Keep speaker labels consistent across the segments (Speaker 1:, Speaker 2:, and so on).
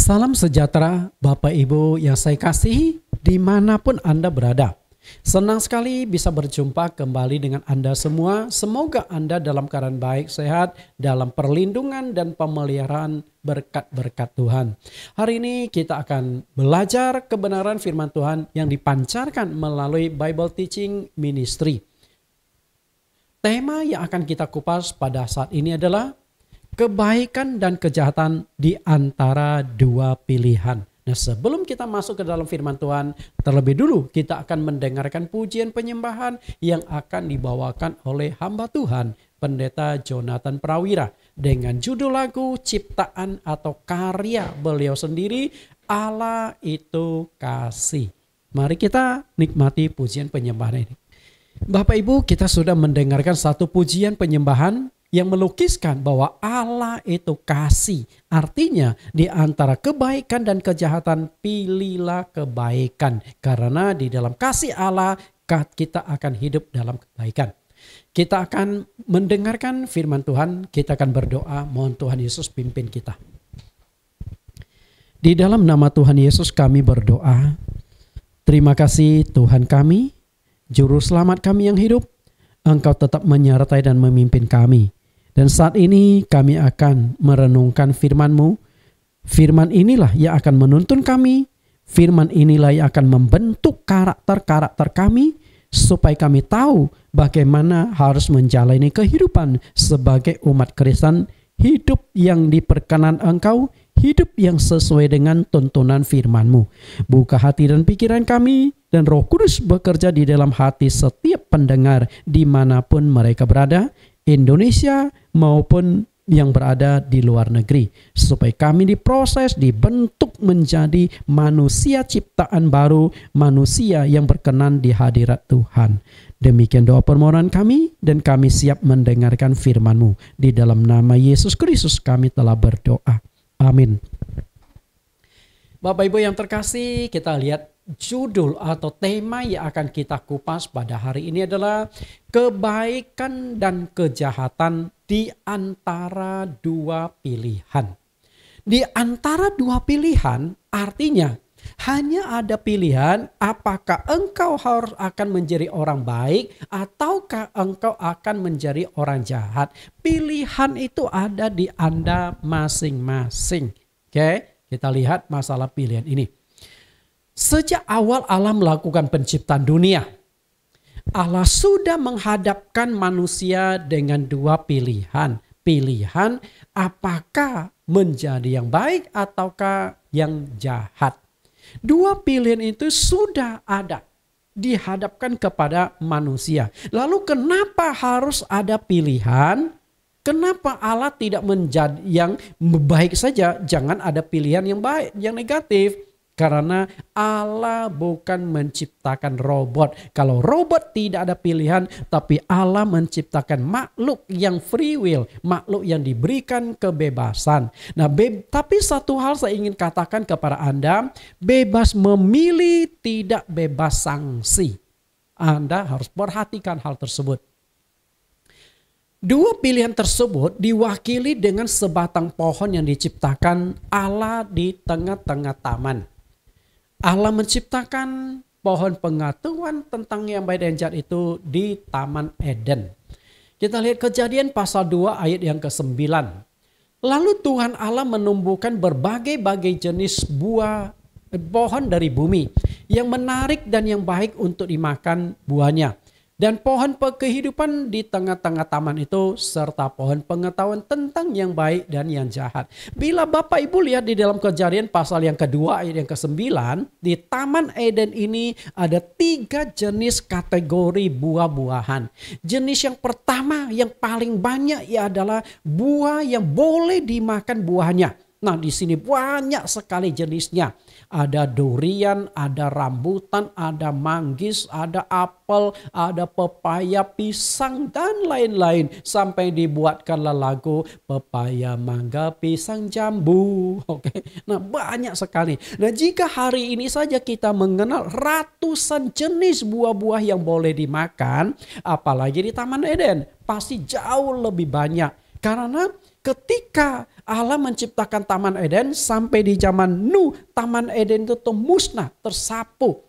Speaker 1: Salam sejahtera Bapak Ibu yang saya kasihi dimanapun Anda berada. Senang sekali bisa berjumpa kembali dengan Anda semua. Semoga Anda dalam keadaan baik, sehat, dalam perlindungan dan pemeliharaan berkat-berkat Tuhan. Hari ini kita akan belajar kebenaran firman Tuhan yang dipancarkan melalui Bible Teaching Ministry. Tema yang akan kita kupas pada saat ini adalah kebaikan dan kejahatan di antara dua pilihan. Nah, sebelum kita masuk ke dalam firman Tuhan, terlebih dulu kita akan mendengarkan pujian penyembahan yang akan dibawakan oleh hamba Tuhan, Pendeta Jonathan Prawira, dengan judul lagu ciptaan atau karya beliau sendiri, Allah itu kasih. Mari kita nikmati pujian penyembahan ini. Bapak Ibu, kita sudah mendengarkan satu pujian penyembahan yang melukiskan bahwa Allah itu kasih. Artinya di antara kebaikan dan kejahatan pilihlah kebaikan. Karena di dalam kasih Allah kita akan hidup dalam kebaikan. Kita akan mendengarkan firman Tuhan, kita akan berdoa, mohon Tuhan Yesus pimpin kita. Di dalam nama Tuhan Yesus kami berdoa. Terima kasih Tuhan kami, Juru Selamat kami yang hidup. Engkau tetap menyertai dan memimpin kami. Dan saat ini kami akan merenungkan firman-Mu. Firman inilah yang akan menuntun kami. Firman inilah yang akan membentuk karakter-karakter kami. Supaya kami tahu bagaimana harus menjalani kehidupan sebagai umat Kristen. Hidup yang diperkenan Engkau. Hidup yang sesuai dengan tuntunan firman-Mu. Buka hati dan pikiran kami. Dan Roh Kudus bekerja di dalam hati setiap pendengar dimanapun mereka berada. Indonesia maupun yang berada di luar negeri. Supaya kami diproses, dibentuk menjadi manusia ciptaan baru. Manusia yang berkenan di hadirat Tuhan. Demikian doa permohonan kami dan kami siap mendengarkan firman-Mu. Di dalam nama Yesus Kristus kami telah berdoa. Amin. Bapak Ibu yang terkasih, kita lihat judul atau tema yang akan kita kupas pada hari ini adalah kebaikan dan kejahatan di antara dua pilihan. Di antara dua pilihan artinya hanya ada pilihan apakah engkau harus akan menjadi orang baik ataukah engkau akan menjadi orang jahat. Pilihan itu ada di Anda masing-masing. Oke, kita lihat masalah pilihan ini. Sejak awal Allah melakukan penciptaan dunia, Allah sudah menghadapkan manusia dengan dua pilihan. Pilihan apakah menjadi yang baik ataukah yang jahat. Dua pilihan itu sudah ada dihadapkan kepada manusia. Lalu kenapa harus ada pilihan? Kenapa Allah tidak menjadi yang baik saja? Jangan ada pilihan yang baik, yang negatif. Karena Allah bukan menciptakan robot. Kalau robot tidak ada pilihan, tapi Allah menciptakan makhluk yang free will, makhluk yang diberikan kebebasan. Nah, tapi satu hal saya ingin katakan kepada Anda, bebas memilih, tidak bebas sanksi. Anda harus perhatikan hal tersebut. Dua pilihan tersebut diwakili dengan sebatang pohon yang diciptakan Allah di tengah-tengah taman. Allah menciptakan pohon pengetahuan tentang yang baik dan jahat itu di Taman Eden. Kita lihat Kejadian pasal 2 ayat yang ke-9. Lalu Tuhan Allah menumbuhkan berbagai-bagai jenis buah pohon dari bumi yang menarik dan yang baik untuk dimakan buahnya. Dan pohon kehidupan di tengah-tengah taman itu serta pohon pengetahuan tentang yang baik dan yang jahat. Bila Bapak Ibu lihat di dalam Kejadian pasal yang kedua ayat yang ke-9, di Taman Eden ini ada 3 jenis kategori buah-buahan. Jenis yang pertama yang paling banyak adalah buah yang boleh dimakan buahnya. Nah, di sini banyak sekali jenisnya. Ada durian, ada rambutan, ada manggis, ada apel, ada pepaya, pisang, dan lain-lain. Sampai dibuatkanlah lagu pepaya, mangga, pisang, jambu. Oke. Nah, banyak sekali. Nah, jika hari ini saja kita mengenal ratusan jenis buah-buah yang boleh dimakan, apalagi di Taman Eden, pasti jauh lebih banyak. Karena ketika Allah menciptakan Taman Eden sampai di zaman Nuh, Taman Eden itu musnah, tersapu.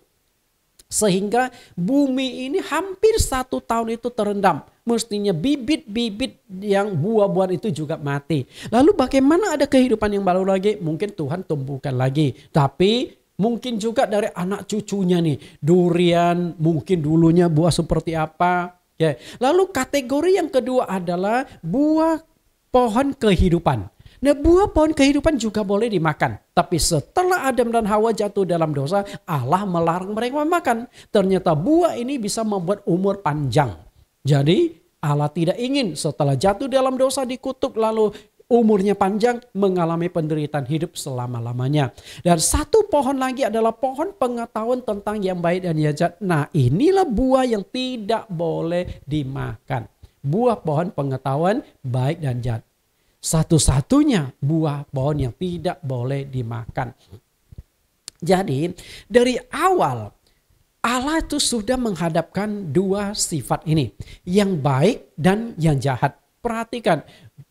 Speaker 1: Sehingga bumi ini hampir 1 tahun itu terendam. Mestinya bibit-bibit yang buah-buahan itu juga mati. Lalu bagaimana ada kehidupan yang baru lagi? Mungkin Tuhan tumbuhkan lagi. Tapi mungkin juga dari anak cucunya nih. Durian mungkin dulunya buah seperti apa. Ya. Lalu kategori yang kedua adalah buah pohon kehidupan. Nah, buah pohon kehidupan juga boleh dimakan. Tapi setelah Adam dan Hawa jatuh dalam dosa, Allah melarang mereka memakan. Ternyata buah ini bisa membuat umur panjang. Jadi Allah tidak ingin setelah jatuh dalam dosa dikutuk lalu umurnya panjang, mengalami penderitaan hidup selama-lamanya. Dan satu pohon lagi adalah pohon pengetahuan tentang yang baik dan yang jahat. Nah, inilah buah yang tidak boleh dimakan. Buah pohon pengetahuan baik dan jahat. Satu-satunya buah pohon yang tidak boleh dimakan. Jadi dari awal Allah itu sudah menghadapkan dua sifat ini. Yang baik dan yang jahat. Perhatikan,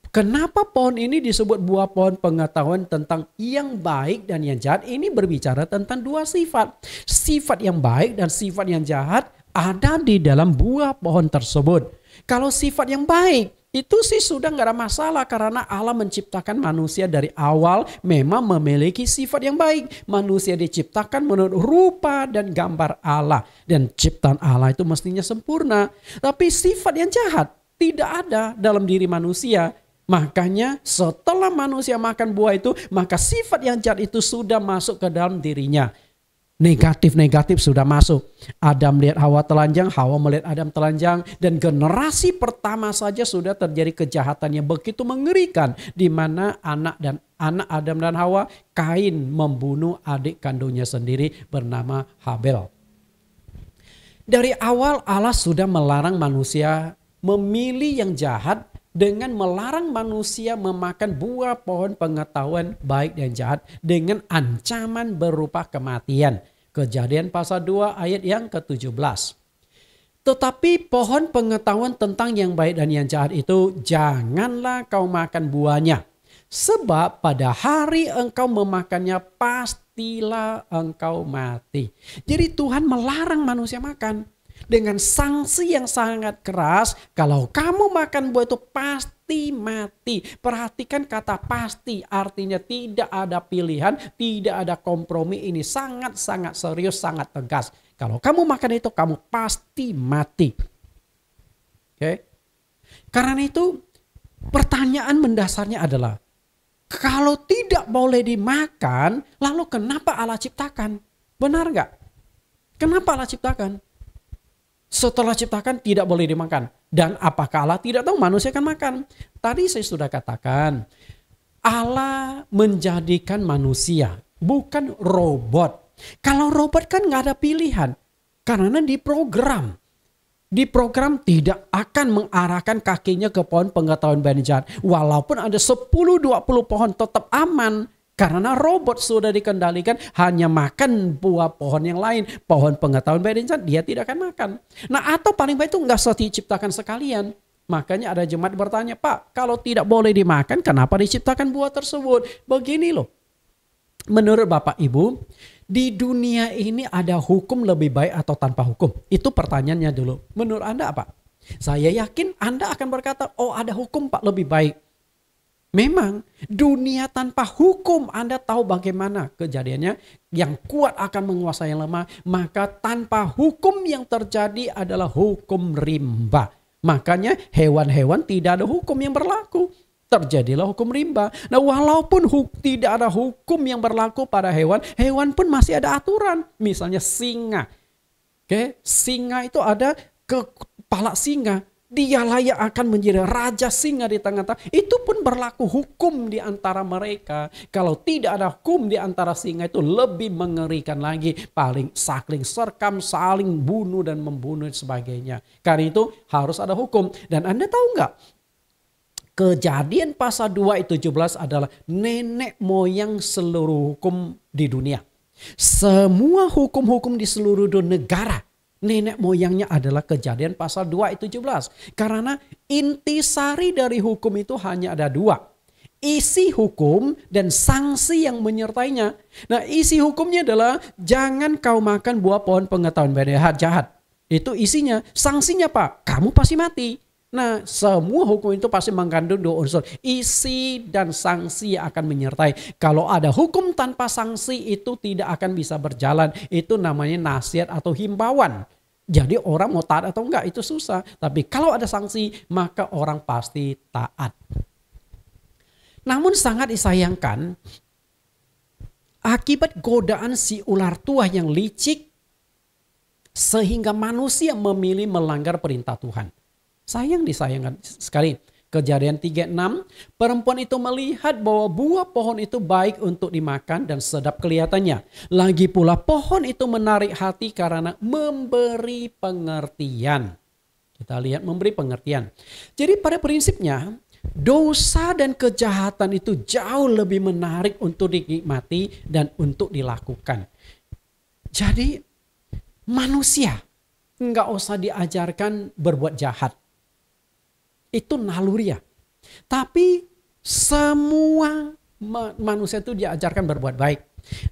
Speaker 1: kenapa pohon ini disebut buah pohon pengetahuan tentang yang baik dan yang jahat? Ini berbicara tentang dua sifat. Sifat yang baik dan sifat yang jahat ada di dalam buah pohon tersebut. Kalau sifat yang baik, itu sih sudah nggak ada masalah karena Allah menciptakan manusia dari awal memang memiliki sifat yang baik. Manusia diciptakan menurut rupa dan gambar Allah. Dan ciptaan Allah itu mestinya sempurna. Tapi sifat yang jahat tidak ada dalam diri manusia. Makanya setelah manusia makan buah itu, maka sifat yang jahat itu sudah masuk ke dalam dirinya. Negatif-negatif sudah masuk. Adam melihat Hawa telanjang, Hawa melihat Adam telanjang. Dan generasi pertama saja sudah terjadi kejahatan yang begitu mengerikan. Di mana anak Adam dan Hawa, Kain membunuh adik kandungnya sendiri bernama Habel. Dari awal Allah sudah melarang manusia memilih yang jahat dengan melarang manusia memakan buah pohon pengetahuan baik dan jahat dengan ancaman berupa kematian. Kejadian pasal 2 ayat yang ke-17. Tetapi pohon pengetahuan tentang yang baik dan yang jahat itu janganlah kau makan buahnya. Sebab pada hari engkau memakannya pastilah engkau mati. Jadi Tuhan melarang manusia makan. Dengan sanksi yang sangat keras, kalau kamu makan buah itu pasti mati. Perhatikan kata pasti, artinya tidak ada pilihan, tidak ada kompromi. Ini sangat-sangat serius, sangat tegas. Kalau kamu makan itu, kamu pasti mati. Oke? Karena itu, pertanyaan mendasarnya adalah, kalau tidak boleh dimakan, lalu kenapa Allah ciptakan? Benar gak? Kenapa Allah ciptakan? Setelah ciptakan tidak boleh dimakan. Dan apakah Allah tidak tahu manusia akan makan? Tadi saya sudah katakan, Allah menjadikan manusia bukan robot. Kalau robot kan nggak ada pilihan. Karena diprogram. Diprogram tidak akan mengarahkan kakinya ke pohon pengetahuan baik dan jahat. Walaupun ada 10-20 pohon tetap aman. Karena robot sudah dikendalikan hanya makan buah pohon yang lain. Pohon pengetahuan baik dan jahat dia tidak akan makan. Nah atau paling baik itu nggak usah diciptakan sekalian. Makanya ada jemaat bertanya, Pak kalau tidak boleh dimakan kenapa diciptakan buah tersebut? Begini loh. Menurut Bapak Ibu, di dunia ini ada hukum lebih baik atau tanpa hukum? Itu pertanyaannya dulu. Menurut Anda apa? Saya yakin Anda akan berkata, oh ada hukum Pak lebih baik. Memang dunia tanpa hukum Anda tahu bagaimana kejadiannya. Yang kuat akan menguasai yang lemah. Maka tanpa hukum yang terjadi adalah hukum rimba. Makanya hewan-hewan tidak ada hukum yang berlaku. Terjadilah hukum rimba. Nah walaupun tidak ada hukum yang berlaku pada hewan. Hewan pun masih ada aturan. Misalnya singa. Oke, singa itu ada kepala singa. Dialah yang akan menjadi raja singa di tengah-tengah. Itu pun berlaku hukum di antara mereka. Kalau tidak ada hukum di antara singa itu lebih mengerikan lagi. Paling saling serkam, saling bunuh dan membunuh dan sebagainya. Karena itu harus ada hukum. Dan Anda tahu nggak? Kejadian pasal 2 ayat 17 adalah nenek moyang seluruh hukum di dunia. Semua hukum-hukum di seluruh negara Nenek moyangnya adalah Kejadian pasal 2 ayat 17. Karena intisari dari hukum itu hanya ada dua. Isi hukum dan sanksi yang menyertainya. Nah, isi hukumnya adalah jangan kau makan buah pohon pengetahuan baik dan jahat. Itu isinya. Sanksinya apa? Kamu pasti mati. Nah, semua hukum itu pasti mengandung dua unsur. Isi dan sanksi yang akan menyertai. Kalau ada hukum tanpa sanksi itu tidak akan bisa berjalan. Itu namanya nasihat atau himbauan. Jadi orang mau taat atau enggak itu susah. Tapi kalau ada sanksi maka orang pasti taat. Namun sangat disayangkan akibat godaan si ular tua yang licik sehingga manusia memilih melanggar perintah Tuhan. Disayangkan sekali. Kejadian 3:6, perempuan itu melihat bahwa buah pohon itu baik untuk dimakan dan sedap kelihatannya. Lagi pula pohon itu menarik hati karena memberi pengertian. Kita lihat memberi pengertian. Jadi pada prinsipnya dosa dan kejahatan itu jauh lebih menarik untuk dinikmati dan untuk dilakukan. Jadi manusia nggak usah diajarkan berbuat jahat. Itu naluriah. Tapi semua manusia itu diajarkan berbuat baik.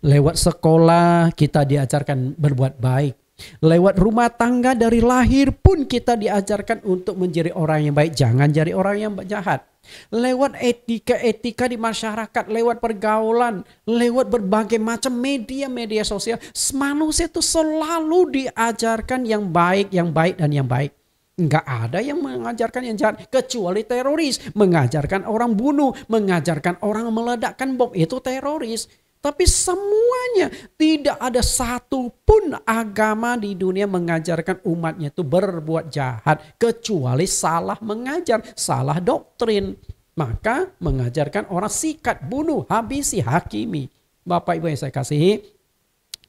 Speaker 1: Lewat sekolah kita diajarkan berbuat baik. Lewat rumah tangga dari lahir pun kita diajarkan untuk menjadi orang yang baik. Jangan jadi orang yang jahat. Lewat etika-etika di masyarakat, lewat pergaulan, lewat berbagai macam media sosial. Manusia itu selalu diajarkan yang baik dan yang baik. Enggak ada yang mengajarkan yang jahat kecuali teroris. Mengajarkan orang bunuh, mengajarkan orang meledakkan bom, itu teroris. Tapi semuanya, tidak ada satu pun agama di dunia mengajarkan umatnya itu berbuat jahat. Kecuali salah mengajar, salah doktrin. Maka mengajarkan orang sikat, bunuh, habisi, hakimi. Bapak Ibu yang saya kasihi,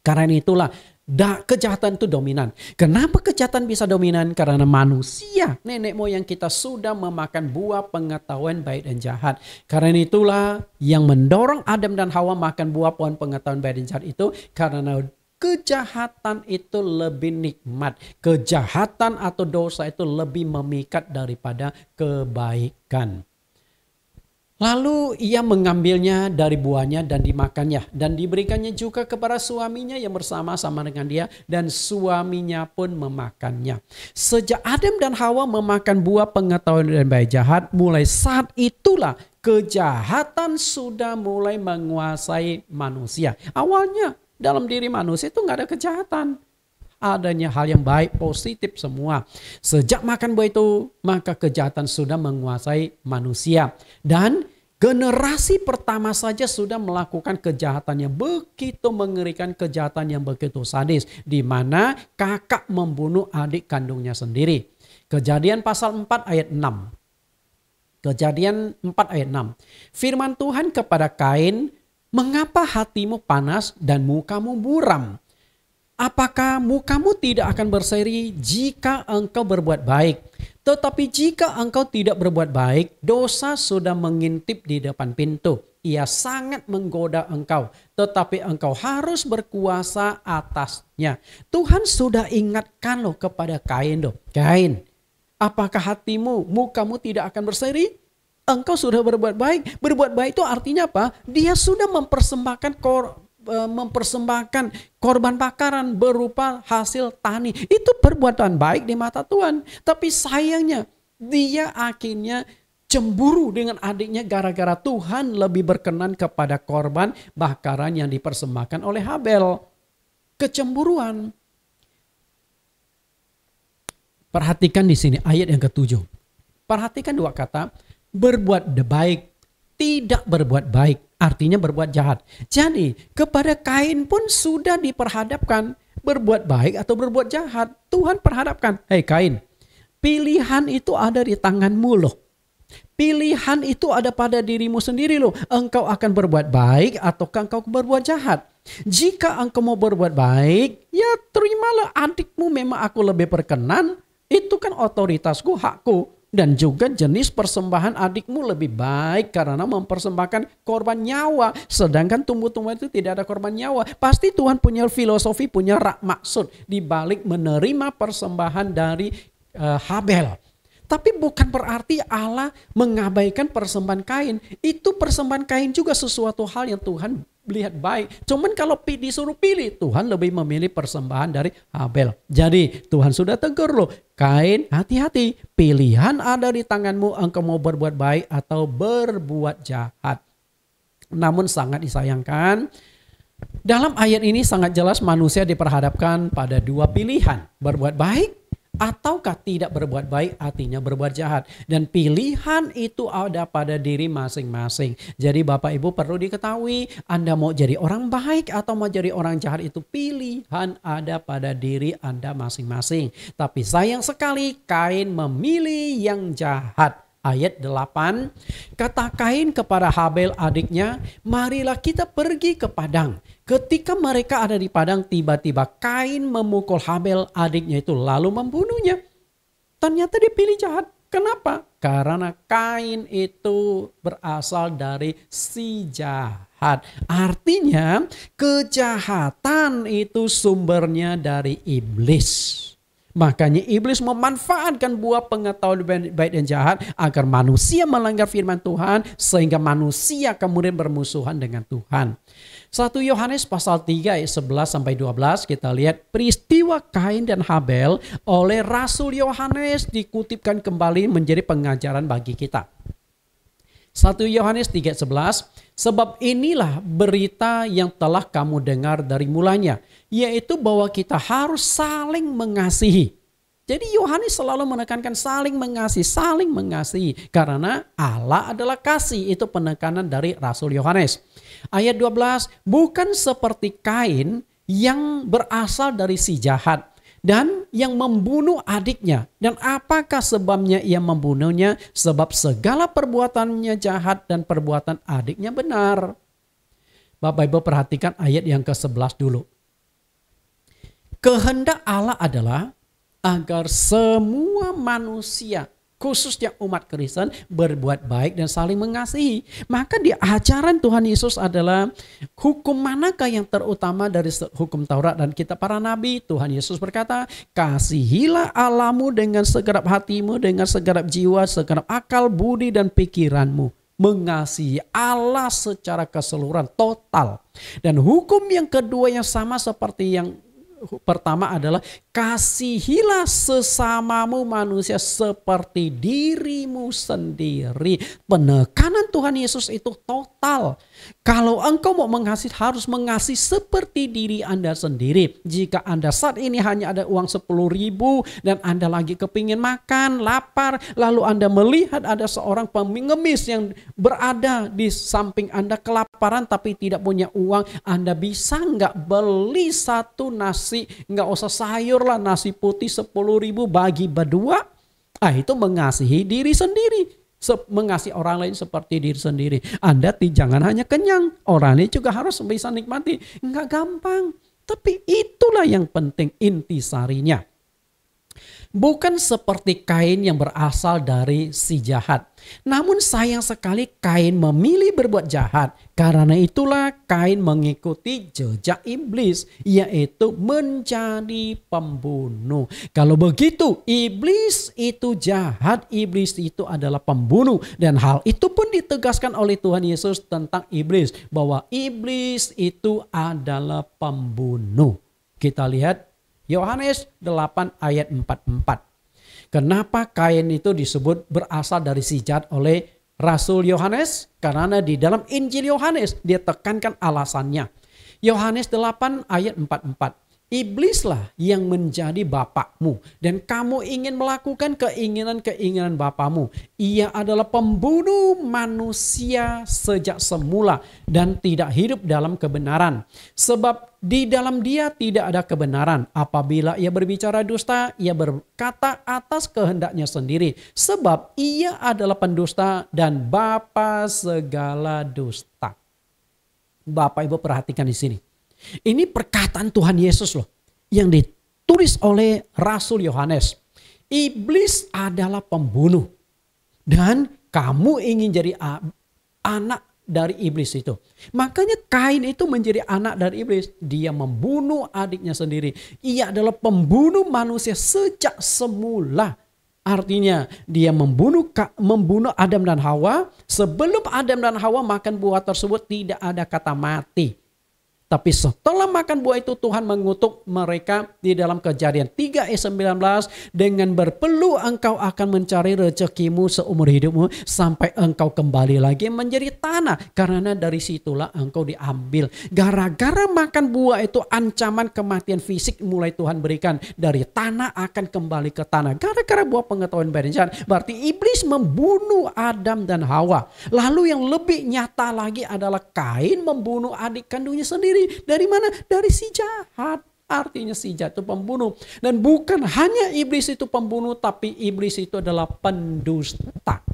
Speaker 1: karena itulah kejahatan itu dominan. Kenapa kejahatan bisa dominan? Karena manusia, nenek moyang kita sudah memakan buah pengetahuan baik dan jahat. Karena itulah yang mendorong Adam dan Hawa makan buah pohon pengetahuan baik dan jahat itu karena kejahatan itu lebih nikmat. Kejahatan atau dosa itu lebih memikat daripada kebaikan. Lalu ia mengambilnya dari buahnya dan dimakannya. Dan diberikannya juga kepada suaminya yang bersama-sama dengan dia. Dan suaminya pun memakannya. Sejak Adam dan Hawa memakan buah pengetahuan dan baik jahat. Mulai saat itulah kejahatan sudah mulai menguasai manusia. Awalnya dalam diri manusia itu gak ada kejahatan. Adanya hal yang baik, positif semua. Sejak makan buah itu, maka kejahatan sudah menguasai manusia. Dan generasi pertama saja sudah melakukan kejahatan yang begitu mengerikan, kejahatan yang begitu sadis. Di mana kakak membunuh adik kandungnya sendiri. Kejadian pasal 4 ayat 6. Kejadian 4 ayat 6. Firman Tuhan kepada Kain, mengapa hatimu panas dan mukamu buram? Apakah mukamu tidak akan berseri jika engkau berbuat baik? Tetapi jika engkau tidak berbuat baik, dosa sudah mengintip di depan pintu. Ia sangat menggoda engkau, tetapi engkau harus berkuasa atasnya. Tuhan sudah ingatkan loh kepada Kain loh. Kain, apakah hatimu, mukamu tidak akan berseri? Engkau sudah berbuat baik. Berbuat baik itu artinya apa? Dia sudah mempersembahkan korban bakaran berupa hasil tani. Itu perbuatan baik di mata Tuhan. Tapi sayangnya dia akhirnya cemburu dengan adiknya gara-gara Tuhan lebih berkenan kepada korban bakaran yang dipersembahkan oleh Habel. Kecemburuan. Perhatikan di sini ayat yang ke-7. Perhatikan dua kata, berbuat baik, tidak berbuat baik. Artinya berbuat jahat. Jadi kepada Kain pun sudah diperhadapkan berbuat baik atau berbuat jahat. Tuhan perhadapkan, hei Kain, pilihan itu ada di tanganmu loh. Pilihan itu ada pada dirimu sendiri loh. Engkau akan berbuat baik ataukah engkau berbuat jahat. Jika engkau mau berbuat baik, ya terimalah adikmu memang aku lebih berkenan. Itu kan otoritasku, hakku. Dan juga jenis persembahan adikmu lebih baik karena mempersembahkan korban nyawa. Sedangkan tumbuh-tumbuhan itu tidak ada korban nyawa. Pasti Tuhan punya filosofi, punya maksud di balik menerima persembahan dari Habel. Tapi bukan berarti Allah mengabaikan persembahan Kain. Itu persembahan Kain juga sesuatu hal yang Tuhan lihat baik. Cuman kalau disuruh pilih, Tuhan lebih memilih persembahan dari Habel. Jadi Tuhan sudah tegur loh, Kain, hati-hati. Pilihan ada di tanganmu, engkau mau berbuat baik atau berbuat jahat. Namun sangat disayangkan, dalam ayat ini sangat jelas manusia diperhadapkan pada dua pilihan. Berbuat baik ataukah tidak berbuat baik, artinya berbuat jahat. Dan pilihan itu ada pada diri masing-masing. Jadi Bapak Ibu perlu diketahui, Anda mau jadi orang baik atau mau jadi orang jahat, itu pilihan ada pada diri Anda masing-masing. Tapi sayang sekali Kain memilih yang jahat. Ayat 8, kata Kain kepada Habel adiknya, marilah kita pergi ke padang. Ketika mereka ada di padang, tiba-tiba Kain memukul Habel adiknya itu lalu membunuhnya. Ternyata dia pilih jahat. Kenapa? Karena Kain itu berasal dari si jahat. Artinya kejahatan itu sumbernya dari iblis. Makanya iblis memanfaatkan buah pengetahuan baik dan jahat agar manusia melanggar firman Tuhan sehingga manusia kemudian bermusuhan dengan Tuhan. 1 Yohanes pasal 3 ayat 11 sampai 12 kita lihat peristiwa Kain dan Habel oleh Rasul Yohanes dikutipkan kembali menjadi pengajaran bagi kita. 1 Yohanes 3:11, sebab inilah berita yang telah kamu dengar dari mulanya, yaitu bahwa kita harus saling mengasihi. Jadi Yohanes selalu menekankan saling mengasihi karena Allah adalah kasih, itu penekanan dari Rasul Yohanes. Ayat 12, bukan seperti Kain yang berasal dari si jahat dan yang membunuh adiknya. Dan apakah sebabnya ia membunuhnya? Sebab segala perbuatannya jahat dan perbuatan adiknya benar. Bapak Ibu perhatikan ayat yang ke-11 dulu. Kehendak Allah adalah agar semua manusia, khususnya umat Kristen, berbuat baik dan saling mengasihi. Maka di ajaran Tuhan Yesus adalah hukum manakah yang terutama dari hukum Taurat dan kitab para nabi? Tuhan Yesus berkata, kasihilah Allahmu dengan segenap hatimu, dengan segenap jiwa, segenap akal, budi dan pikiranmu. Mengasihi Allah secara keseluruhan, total. Dan hukum yang kedua yang sama seperti yang pertama adalah kasihilah sesamamu manusia seperti dirimu sendiri. Penekanan Tuhan Yesus itu total. Kalau engkau mau mengasihi, harus mengasihi seperti diri Anda sendiri. Jika Anda saat ini hanya ada uang 10.000 dan Anda lagi kepingin makan, lapar, lalu Anda melihat ada seorang pengemis yang berada di samping Anda kelaparan tapi tidak punya uang, Anda bisa nggak beli satu nasi, nggak usah sayur lah, nasi putih 10.000 bagi berdua? Itu mengasihi diri sendiri. Mengasihi orang lain seperti diri sendiri. Anda jangan hanya kenyang, orang lain juga harus bisa nikmati. Nggak gampang, tapi itulah yang penting intisarinya. Bukan seperti Kain yang berasal dari si jahat. Namun sayang sekali Kain memilih berbuat jahat. Karena itulah Kain mengikuti jejak iblis, yaitu menjadi pembunuh. Kalau begitu iblis itu jahat, iblis itu adalah pembunuh. Dan hal itu pun ditegaskan oleh Tuhan Yesus tentang iblis, bahwa iblis itu adalah pembunuh. Kita lihat Yohanes 8 ayat 44. Kenapa Kain itu disebut berasal dari si jahat oleh Rasul Yohanes? Karena di dalam Injil Yohanes dia tekankan alasannya. Yohanes 8 ayat 44. Iblislah yang menjadi bapakmu dan kamu ingin melakukan keinginan-keinginan bapakmu. Ia adalah pembunuh manusia sejak semula dan tidak hidup dalam kebenaran. Sebab di dalam dia tidak ada kebenaran. Apabila ia berbicara dusta, ia berkata atas kehendaknya sendiri. Sebab ia adalah pendusta dan bapa segala dusta. Bapak Ibu perhatikan di sini. Ini perkataan Tuhan Yesus loh, yang ditulis oleh Rasul Yohanes. Iblis adalah pembunuh. Dan kamu ingin jadi anak dari iblis itu. Makanya Kain itu menjadi anak dari iblis. Dia membunuh adiknya sendiri. Ia adalah pembunuh manusia sejak semula. Artinya dia membunuh Adam dan Hawa. Sebelum Adam dan Hawa makan buah tersebut tidak ada kata mati. Tapi setelah makan buah itu Tuhan mengutuk mereka di dalam Kejadian 3 ayat 19. Dengan berpeluh engkau akan mencari rezekimu seumur hidupmu sampai engkau kembali lagi menjadi tanah. Karena dari situlah engkau diambil. Gara-gara makan buah itu ancaman kematian fisik mulai Tuhan berikan. Dari tanah akan kembali ke tanah. Gara-gara buah pengetahuan baik dan jahat. Berarti iblis membunuh Adam dan Hawa. Lalu yang lebih nyata lagi adalah Kain membunuh adik kandungnya sendiri. Dari mana? Dari si jahat. Artinya si jahat itu pembunuh. Dan bukan hanya iblis itu pembunuh, tapi iblis itu adalah pendusta.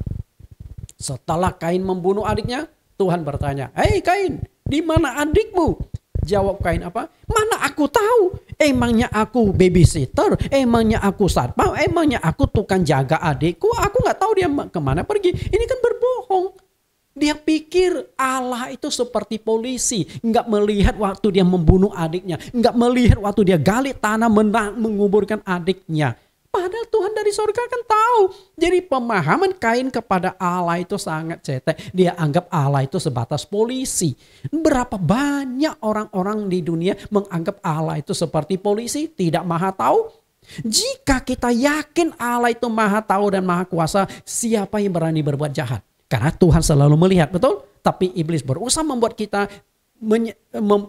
Speaker 1: Setelah Kain membunuh adiknya, Tuhan bertanya, "Hei Kain, di mana adikmu?" Jawab Kain apa? "Mana aku tahu? Emangnya aku babysitter? Emangnya aku satpam? Emangnya aku tukang jaga adikku? Aku nggak tahu dia kemana pergi." Ini kan berbohong. Dia pikir Allah itu seperti polisi. Nggak melihat waktu dia membunuh adiknya. Nggak melihat waktu dia gali tanah menguburkan adiknya. Padahal Tuhan dari surga kan tahu. Jadi pemahaman Kain kepada Allah itu sangat cetek. Dia anggap Allah itu sebatas polisi. Berapa banyak orang-orang di dunia menganggap Allah itu seperti polisi, tidak maha tahu. Jika kita yakin Allah itu maha tahu dan maha kuasa, siapa yang berani berbuat jahat? Karena Tuhan selalu melihat, betul? Tapi iblis berusaha membuat kita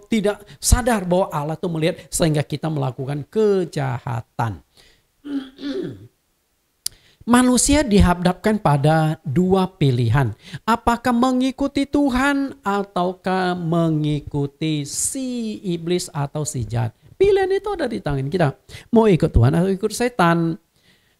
Speaker 1: tidak sadar bahwa Allah itu melihat sehingga kita melakukan kejahatan. Manusia dihadapkan pada dua pilihan. Apakah mengikuti Tuhan ataukah mengikuti si iblis atau si jahat? Pilihan itu ada di tangan kita. Mau ikut Tuhan atau ikut setan?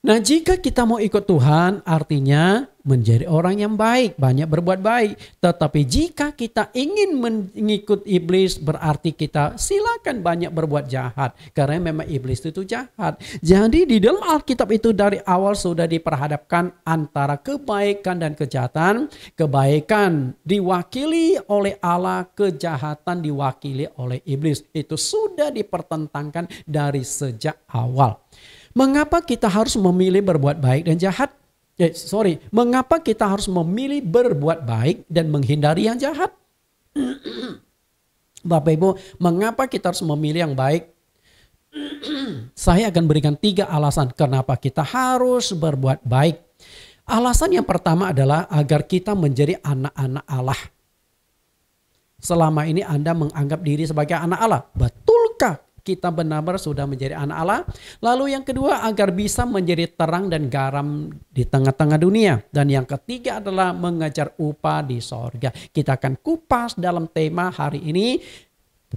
Speaker 1: Nah, jika kita mau ikut Tuhan, artinya menjadi orang yang baik, banyak berbuat baik. Tetapi jika kita ingin mengikut iblis, berarti kita silakan banyak berbuat jahat. Karena memang iblis itu jahat. Jadi di dalam Alkitab itu dari awal sudah diperhadapkan antara kebaikan dan kejahatan. Kebaikan diwakili oleh Allah, kejahatan diwakili oleh iblis. Itu sudah dipertentangkan dari sejak awal. Mengapa kita harus memilih berbuat baik dan jahat? Mengapa kita harus memilih berbuat baik dan menghindari yang jahat? Bapak Ibu, mengapa kita harus memilih yang baik? Saya akan berikan 3 alasan kenapa kita harus berbuat baik. Alasan yang pertama adalah agar kita menjadi anak-anak Allah. Selama ini Anda menganggap diri sebagai anak Allah. Betulkah kita benar-benar sudah menjadi anak Allah? Lalu yang kedua, agar bisa menjadi terang dan garam di tengah-tengah dunia. Dan yang ketiga adalah mengejar upah di sorga. Kita akan kupas dalam tema hari ini,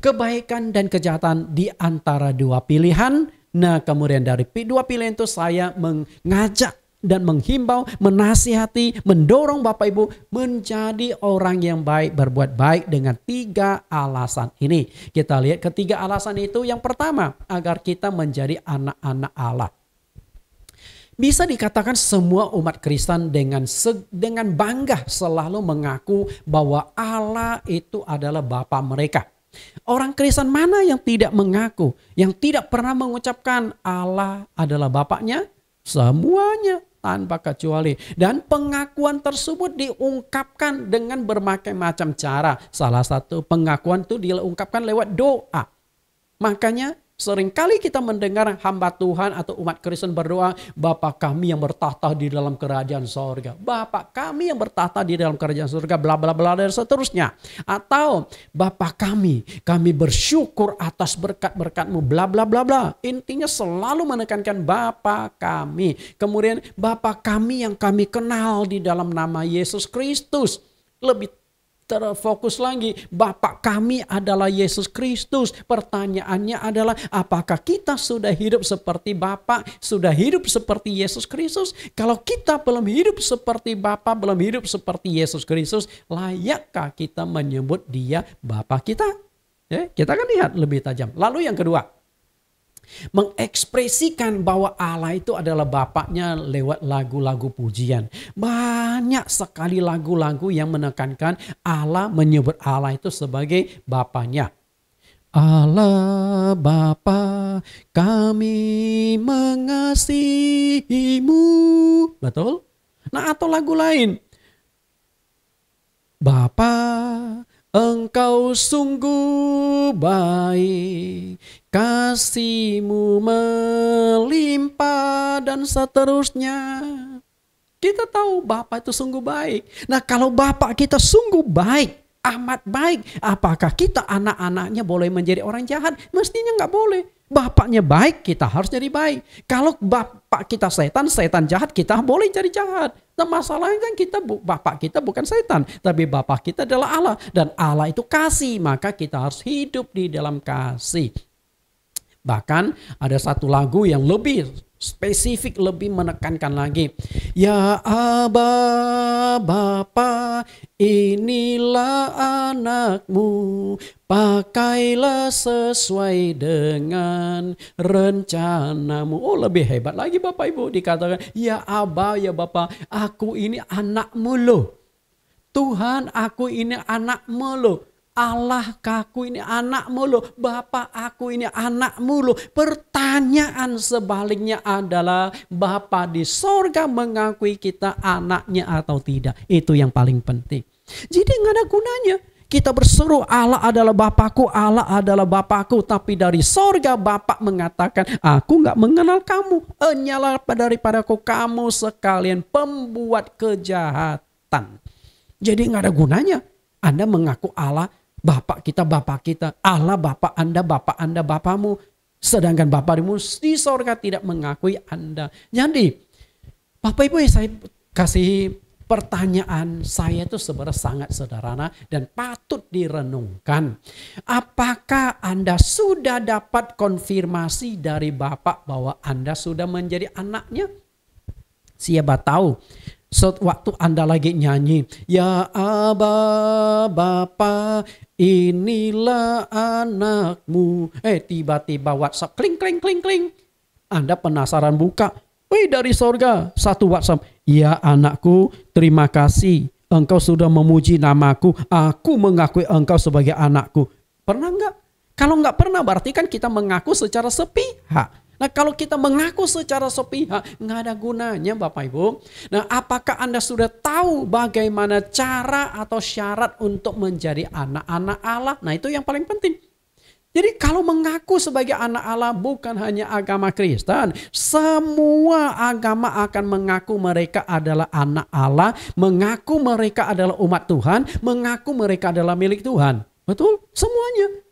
Speaker 1: kebaikan dan kejahatan di antara dua pilihan. Nah, kemudian dari dua pilihan itu saya mengajak dan menghimbau, menasihati, mendorong Bapak Ibu menjadi orang yang baik, berbuat baik dengan 3 alasan ini. Kita lihat ketiga alasan itu. Yang pertama, agar kita menjadi anak-anak Allah. Bisa dikatakan semua umat Kristen dengan bangga selalu mengaku bahwa Allah itu adalah Bapa mereka. Orang Kristen mana yang tidak mengaku, yang tidak pernah mengucapkan Allah adalah Bapaknya? Semuanya tanpa kecuali. Dan pengakuan tersebut diungkapkan dengan berbagai macam cara. Salah satu pengakuan itu diungkapkan lewat doa. Makanya seringkali kita mendengar hamba Tuhan atau umat Kristen berdoa, Bapa kami yang bertahta di dalam kerajaan sorga. Bapa kami yang bertahta di dalam kerajaan sorga, bla bla bla dan seterusnya. Atau Bapa kami bersyukur atas berkat-berkat-Mu, bla bla bla bla. Intinya selalu menekankan Bapa kami. Kemudian Bapa kami yang kami kenal di dalam nama Yesus Kristus. Lebih terfokus lagi, Bapa kami adalah Yesus Kristus. Pertanyaannya adalah, apakah kita sudah hidup seperti Bapa, sudah hidup seperti Yesus Kristus? Kalau kita belum hidup seperti Bapa, belum hidup seperti Yesus Kristus, layakkah kita menyebut Dia Bapa kita? Kita akan lihat lebih tajam. Lalu yang kedua, Mengekspresikan bahwa Allah itu adalah Bapaknya lewat lagu-lagu pujian. Banyak sekali lagu-lagu yang menekankan Allah, menyebut Allah itu sebagai Bapaknya. Allah Bapa, kami mengasihimu. Betul? Nah, atau lagu lain. Bapa, Engkau sungguh baik, kasih-Mu melimpah, dan seterusnya. Kita tahu Bapa itu sungguh baik. Nah, kalau Bapa kita sungguh baik, amat baik, apakah kita anak-anaknya boleh menjadi orang jahat? Mestinya nggak boleh. Bapaknya baik, kita harus jadi baik. Kalau bapak kita setan, setan jahat, kita boleh jadi jahat. Nah, masalahnya kan bapak kita bukan setan, tapi bapak kita adalah Allah. Dan Allah itu kasih, maka kita harus hidup di dalam kasih. Bahkan ada satu lagu yang lebih spesifik, lebih menekankan lagi. Ya Aba Bapa, inilah anakmu, pakailah sesuai dengan rencanamu. Oh, lebih hebat lagi Bapak Ibu, dikatakan, ya Aba, ya Bapa, aku ini anakmu loh. Tuhan, aku ini anakmu loh. Allah, aku ini anakmu loh. Bapa, aku ini anakmu loh. Pertanyaan sebaliknya adalah, Bapa di sorga mengakui kita anaknya atau tidak? Itu yang paling penting. Jadi nggak ada gunanya kita berseru Allah adalah Bapakku, Allah adalah Bapakku, tapi dari sorga Bapak mengatakan, aku nggak mengenal kamu, enyalah daripadaku kamu sekalian pembuat kejahatan. Jadi nggak ada gunanya Anda mengaku Allah Bapak kita, Allah Bapak Anda, Bapamu. Sedangkan Bapakmu di sorga tidak mengakui Anda. Jadi Bapak Ibu, saya kasih pertanyaan saya itu sebenarnya sangat sederhana dan patut direnungkan. Apakah Anda sudah dapat konfirmasi dari Bapak bahwa Anda sudah menjadi anaknya? Siapa tahu waktu Anda lagi nyanyi, ya Aba Bapa, inilah anakmu. Tiba-tiba WhatsApp kling kling kling kling. Anda penasaran buka. Dari sorga satu WhatsApp. Ya anakku, terima kasih. Engkau sudah memuji namaku. Aku mengakui engkau sebagai anakku. Pernah nggak? Kalau nggak pernah berarti kan kita mengaku secara sepihak. Nah, kalau kita mengaku secara sepihak, nggak ada gunanya Bapak Ibu. Nah, apakah Anda sudah tahu bagaimana cara atau syarat untuk menjadi anak-anak Allah? Nah, itu yang paling penting. Jadi kalau mengaku sebagai anak Allah bukan hanya agama Kristen. Semua agama akan mengaku mereka adalah anak Allah. Mengaku mereka adalah umat Tuhan. Mengaku mereka adalah milik Tuhan. Betul? Semuanya.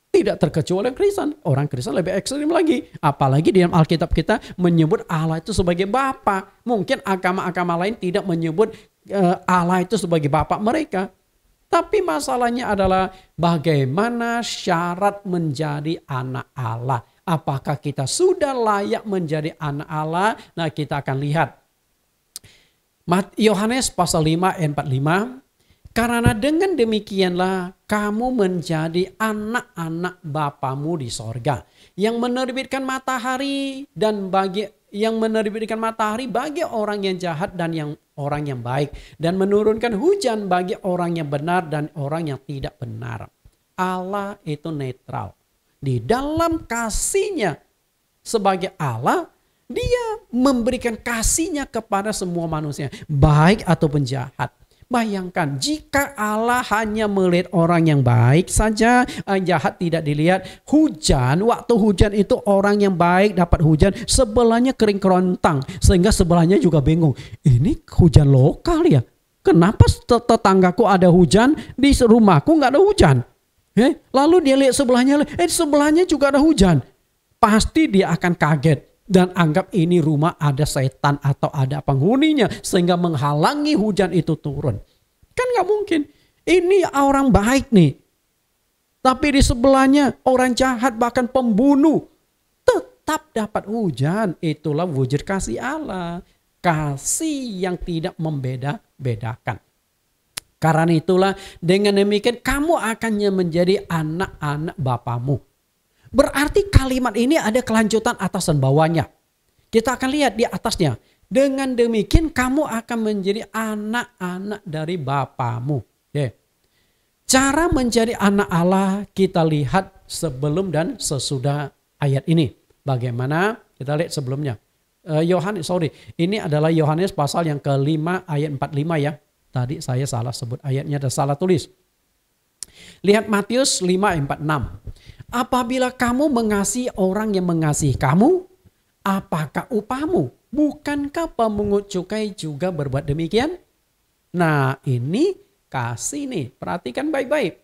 Speaker 1: Tidak terkecuali Kristen. Orang Kristen lebih ekstrim lagi. Apalagi di dalam Alkitab kita menyebut Allah itu sebagai Bapa. Mungkin agama-agama lain tidak menyebut Allah itu sebagai Bapa mereka. Tapi masalahnya adalah bagaimana syarat menjadi anak Allah. Apakah kita sudah layak menjadi anak Allah? Nah, kita akan lihat. Yohanes pasal 5 ayat 45. Karena dengan demikianlah kamu menjadi anak-anak Bapamu di sorga, yang menerbitkan matahari bagi orang yang jahat dan yang orang yang baik, dan menurunkan hujan bagi orang yang benar dan orang yang tidak benar. Allah itu netral. Di dalam kasihnya sebagai Allah, dia memberikan kasihnya kepada semua manusia, baik ataupun jahat. Bayangkan jika Allah hanya melihat orang yang baik saja, jahat tidak dilihat. Waktu hujan itu orang yang baik dapat hujan, sebelahnya kering kerontang. Sehingga sebelahnya juga bingung. Ini hujan lokal ya? Kenapa tetanggaku ada hujan, di rumahku nggak ada hujan? Lalu dia lihat sebelahnya juga ada hujan. Pasti dia akan kaget. Dan anggap ini rumah ada setan atau ada penghuninya sehingga menghalangi hujan itu turun. Kan gak mungkin. Ini orang baik nih. Tapi di sebelahnya orang jahat bahkan pembunuh. Tetap dapat hujan. Itulah wujud kasih Allah. Kasih yang tidak membeda-bedakan. Karena itulah dengan demikian kamu akan menjadi anak-anak Bapamu. Berarti kalimat ini ada kelanjutan atas dan bawahnya. Kita akan lihat di atasnya. Dengan demikian kamu akan menjadi anak-anak dari Bapamu. Oke. Cara menjadi anak Allah kita lihat sebelum dan sesudah ayat ini. Bagaimana? Kita lihat sebelumnya. Ini adalah Yohanes pasal yang ke-5 ayat 45 ya. Tadi saya salah sebut ayatnya dan salah tulis. Lihat Matius 5 ayat 46. Apabila kamu mengasihi orang yang mengasihi kamu, apakah upahmu? Bukankah pemungut cukai juga berbuat demikian? Nah, ini kasih nih, perhatikan baik-baik.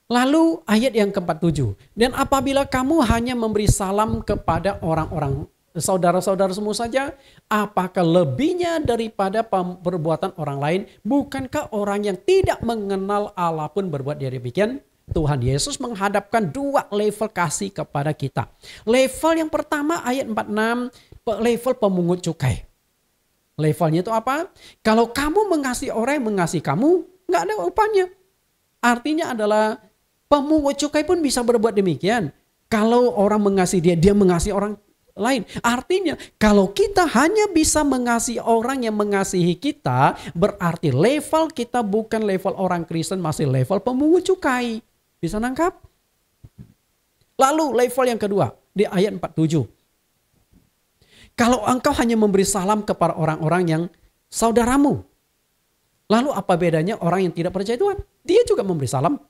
Speaker 1: Lalu ayat yang ke-47. Dan apabila kamu hanya memberi salam kepada orang-orang saudara-saudara semua saja, apakah lebihnya daripada perbuatan orang lain? Bukankah orang yang tidak mengenal Allah pun berbuat demikian? Tuhan Yesus menghadapkan dua level kasih kepada kita. Level yang pertama ayat 46, level pemungut cukai. Levelnya itu apa? Kalau kamu mengasihi orang yang mengasihi kamu, nggak ada upahnya. Artinya adalah pemungut cukai pun bisa berbuat demikian. Kalau orang mengasihi dia, dia mengasihi orang lain. Artinya kalau kita hanya bisa mengasihi orang yang mengasihi kita, berarti level kita bukan level orang Kristen, masih level pemungut cukai. Bisa nangkap? Lalu level yang kedua di ayat 47. Kalau engkau hanya memberi salam kepada orang-orang yang saudaramu. Lalu apa bedanya orang yang tidak percaya Tuhan? Dia juga memberi salam.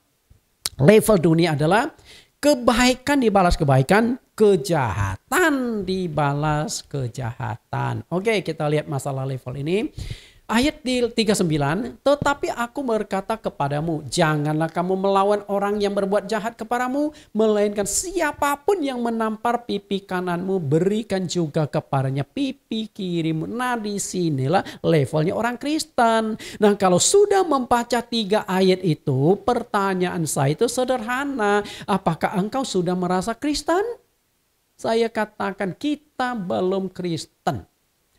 Speaker 1: Level dunia adalah kebaikan dibalas kebaikan, kejahatan dibalas kejahatan. Oke, kita lihat masalah level ini. Ayat di 39, tetapi aku berkata kepadamu, janganlah kamu melawan orang yang berbuat jahat kepadamu, melainkan siapapun yang menampar pipi kananmu, berikan juga kepadanya pipi kirimu. Nah, disinilah levelnya orang Kristen. Nah, kalau sudah membaca 3 ayat itu, pertanyaan saya itu sederhana. Apakah engkau sudah merasa Kristen? Saya katakan kita belum Kristen.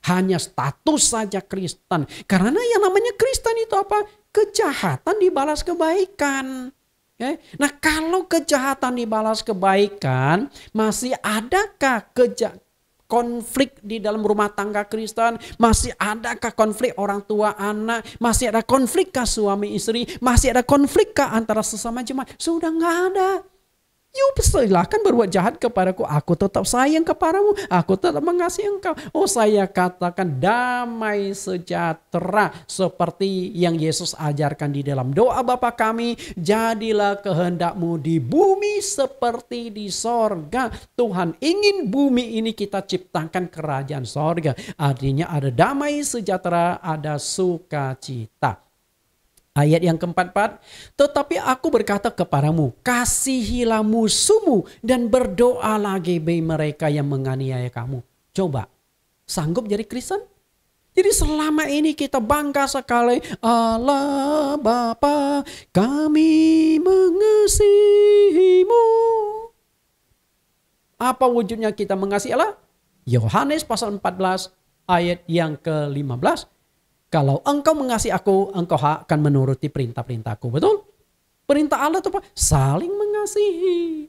Speaker 1: Hanya status saja Kristen. Karena yang namanya Kristen itu apa? Kejahatan dibalas kebaikan. Okay? Nah, kalau kejahatan dibalas kebaikan, masih adakah konflik di dalam rumah tangga Kristen? Masih adakah konflik orang tua anak? Masih ada konflikkah suami istri? Masih ada konflikkah antara sesama jemaat? Sudah nggak ada. Silahkan berbuat jahat kepadaku, aku tetap sayang kepadamu, aku tetap mengasihi engkau. Oh, saya katakan damai sejahtera seperti yang Yesus ajarkan di dalam doa Bapa kami, jadilah kehendakmu di bumi seperti di sorga. Tuhan ingin bumi ini kita ciptakan kerajaan sorga. Artinya ada damai sejahtera, ada sukacita. Ayat yang keempat, tetapi aku berkata kepadamu, kasihilah musuhmu dan berdoalah bagi mereka yang menganiaya kamu. Coba, sanggup jadi Kristen? Jadi selama ini kita bangga sekali, Allah Bapa kami mengasihimu. Apa wujudnya kita mengasihi Allah? Yohanes pasal 14 ayat yang ke-15. Kalau engkau mengasihi aku, engkau akan menuruti perintah-perintahku. Betul? Perintah Allah itu apa? Saling mengasihi.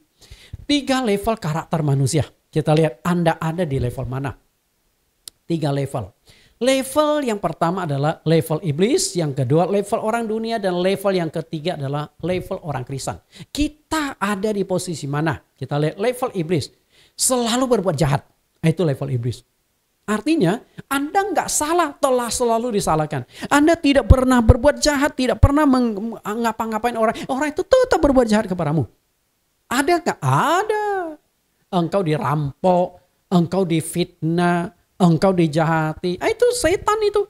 Speaker 1: 3 level karakter manusia. Kita lihat Anda ada di level mana. 3 level. Level yang pertama adalah level iblis. Yang kedua level orang dunia. Dan level yang ketiga adalah level orang Kristen. Kita ada di posisi mana? Kita lihat level iblis. Selalu berbuat jahat. Itu level iblis. Artinya Anda nggak salah, telah selalu disalahkan. Anda tidak pernah berbuat jahat, tidak pernah ngapa-ngapain orang. Orang itu tetap berbuat jahat kepadamu. Ada nggak? Ada. Engkau dirampok, engkau difitnah, engkau dijahati. Itu setan itu.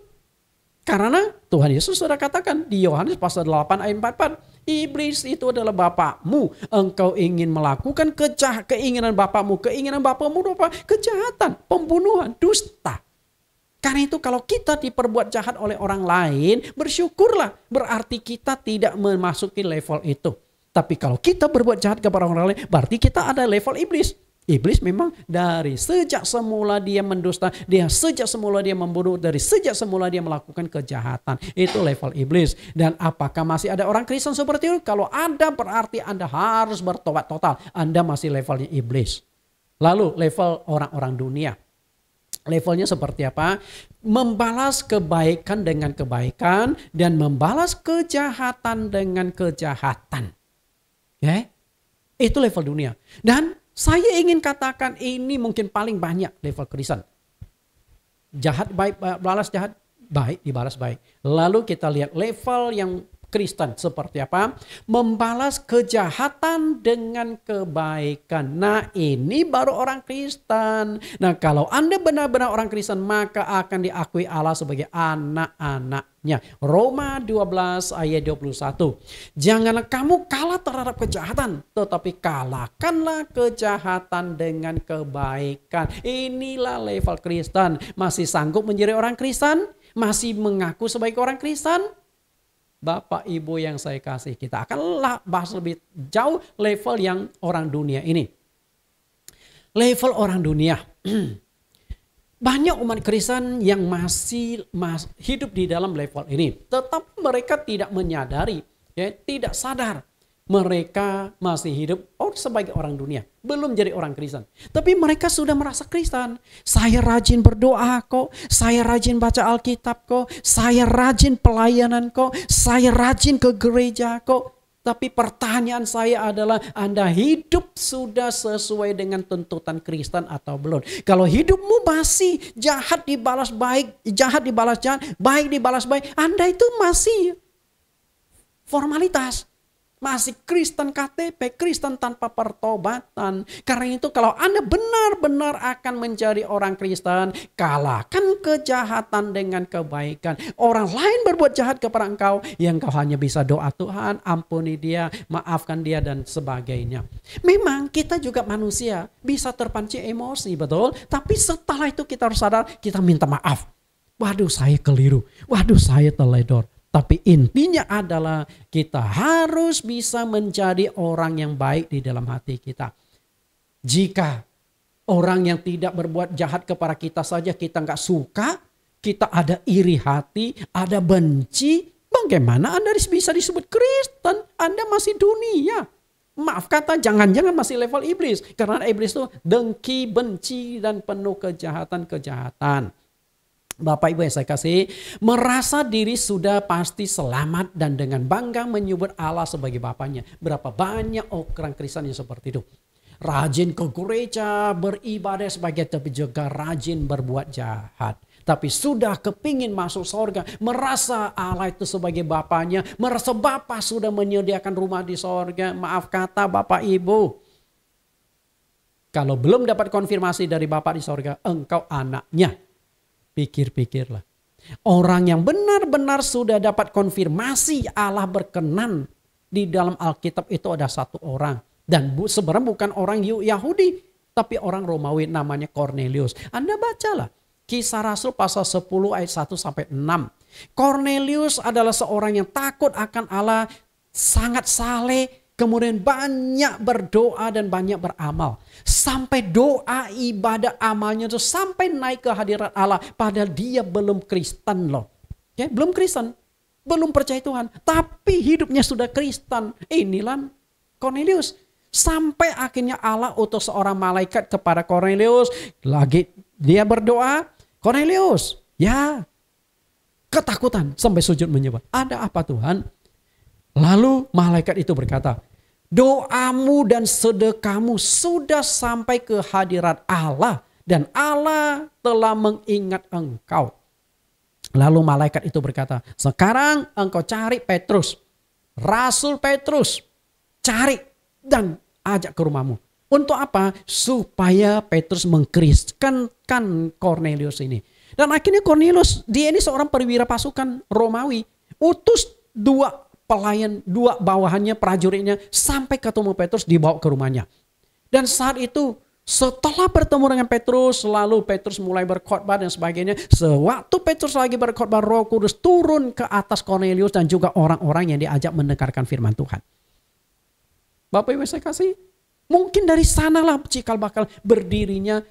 Speaker 1: Karena Tuhan Yesus sudah katakan di Yohanes pasal 8 ayat 44. Iblis itu adalah bapakmu. Engkau ingin melakukan keinginan bapakmu. Keinginan bapakmu apa? Kejahatan, pembunuhan, dusta. Karena itu kalau kita diperbuat jahat oleh orang lain, bersyukurlah. Berarti kita tidak memasuki level itu. Tapi kalau kita berbuat jahat kepada orang lain, berarti kita ada level iblis. Iblis memang dari sejak semula dia mendusta, sejak semula dia membunuh, dari sejak semula dia melakukan kejahatan. Itu level iblis. Dan apakah masih ada orang Kristen seperti itu? Kalau ada berarti Anda harus bertobat total. Anda masih levelnya iblis. Lalu level orang-orang dunia. Levelnya seperti apa? Membalas kebaikan dengan kebaikan dan membalas kejahatan dengan kejahatan. Ya, itu level dunia. Dan saya ingin katakan ini mungkin paling banyak level Kristen. Jahat baik, balas jahat, baik dibalas baik. Lalu kita lihat level yang Kristen seperti apa? Membalas kejahatan dengan kebaikan. Nah, ini baru orang Kristen. Nah, kalau Anda benar-benar orang Kristen, maka akan diakui Allah sebagai anak-anaknya. Roma 12 ayat 21. Janganlah kamu kalah terhadap kejahatan, tetapi kalahkanlah kejahatan dengan kebaikan. Inilah level Kristen. Masih sanggup menjadi orang Kristen? Masih mengaku sebagai orang Kristen? Bapak Ibu yang saya kasih, kita akan bahas lebih jauh level yang orang dunia ini. Level orang dunia. Banyak umat Kristen yang masih hidup di dalam level ini. Tetapi mereka tidak menyadari, ya, tidak sadar. Mereka masih hidup sebagai orang dunia. Belum jadi orang Kristen. Tapi mereka sudah merasa Kristen. Saya rajin berdoa kok. Saya rajin baca Alkitab kok. Saya rajin pelayanan kok. Saya rajin ke gereja kok. Tapi pertanyaan saya adalah, Anda hidup sudah sesuai dengan tuntutan Kristen atau belum? Kalau hidupmu masih jahat dibalas baik, jahat dibalas jahat, baik dibalas baik, Anda itu masih formalitas. Masih Kristen KTP, Kristen tanpa pertobatan. Karena itu kalau Anda benar-benar akan menjadi orang Kristen, kalahkan kejahatan dengan kebaikan. Orang lain berbuat jahat kepada engkau, yang kau hanya bisa doa, Tuhan ampuni dia, maafkan dia dan sebagainya. Memang kita juga manusia, bisa terpancing emosi, betul? Tapi setelah itu kita harus sadar, kita minta maaf. Waduh, saya keliru. Waduh, saya teledor. Tapi intinya adalah kita harus bisa menjadi orang yang baik di dalam hati kita. Jika orang yang tidak berbuat jahat kepada kita saja kita nggak suka, kita ada iri hati, ada benci, bagaimana Anda bisa disebut Kristen? Anda masih dunia. Maaf kata, jangan-jangan masih level iblis. Karena iblis itu dengki, benci, dan penuh kejahatan-kejahatan. Bapak Ibu yang saya kasih, merasa diri sudah pasti selamat dan dengan bangga menyebut Allah sebagai Bapaknya. Berapa banyak orang Kristen yang seperti itu. Rajin ke gereja, beribadah sebagai, tapi juga rajin berbuat jahat. Tapi sudah kepingin masuk surga, merasa Allah itu sebagai Bapaknya, merasa Bapa sudah menyediakan rumah di surga. Maaf kata Bapak Ibu, kalau belum dapat konfirmasi dari Bapa di surga, engkau anaknya. Pikir-pikirlah. Orang yang benar-benar sudah dapat konfirmasi Allah berkenan di dalam Alkitab itu ada satu orang. Dan sebenarnya bukan orang Yahudi, tapi orang Romawi namanya Cornelius. Anda bacalah Kisah Rasul pasal 10 ayat 1 sampai 6. Cornelius adalah seorang yang takut akan Allah, sangat saleh, kemudian banyak berdoa dan banyak beramal. Sampai doa, ibadah, amalnya itu sampai naik ke hadirat Allah. Padahal dia belum Kristen loh. Ya, belum Kristen. Belum percaya Tuhan. Tapi hidupnya sudah Kristen. Inilah Cornelius. Sampai akhirnya Allah utus seorang malaikat kepada Cornelius. Lagi dia berdoa. Cornelius. Ya. Ketakutan sampai sujud menyembah. Ada apa Tuhan? Lalu malaikat itu berkata, doamu dan sedekahmu sudah sampai ke hadirat Allah dan Allah telah mengingat engkau. Lalu malaikat itu berkata, sekarang engkau cari Petrus, Rasul Petrus, cari dan ajak ke rumahmu. Untuk apa? Supaya Petrus mengkristenkan Cornelius ini. Dan akhirnya Cornelius, dia ini seorang perwira pasukan Romawi, utus dua bawahannya, prajuritnya, sampai ketemu Petrus, dibawa ke rumahnya. Dan saat itu setelah bertemu dengan Petrus, lalu Petrus mulai berkhotbah dan sebagainya. Sewaktu Petrus lagi berkhotbah, Roh Kudus turun ke atas Cornelius dan juga orang-orang yang diajak mendengarkan firman Tuhan. Bapak Ibu saya kasih, Mungkin dari sanalah cikal bakal berdirinya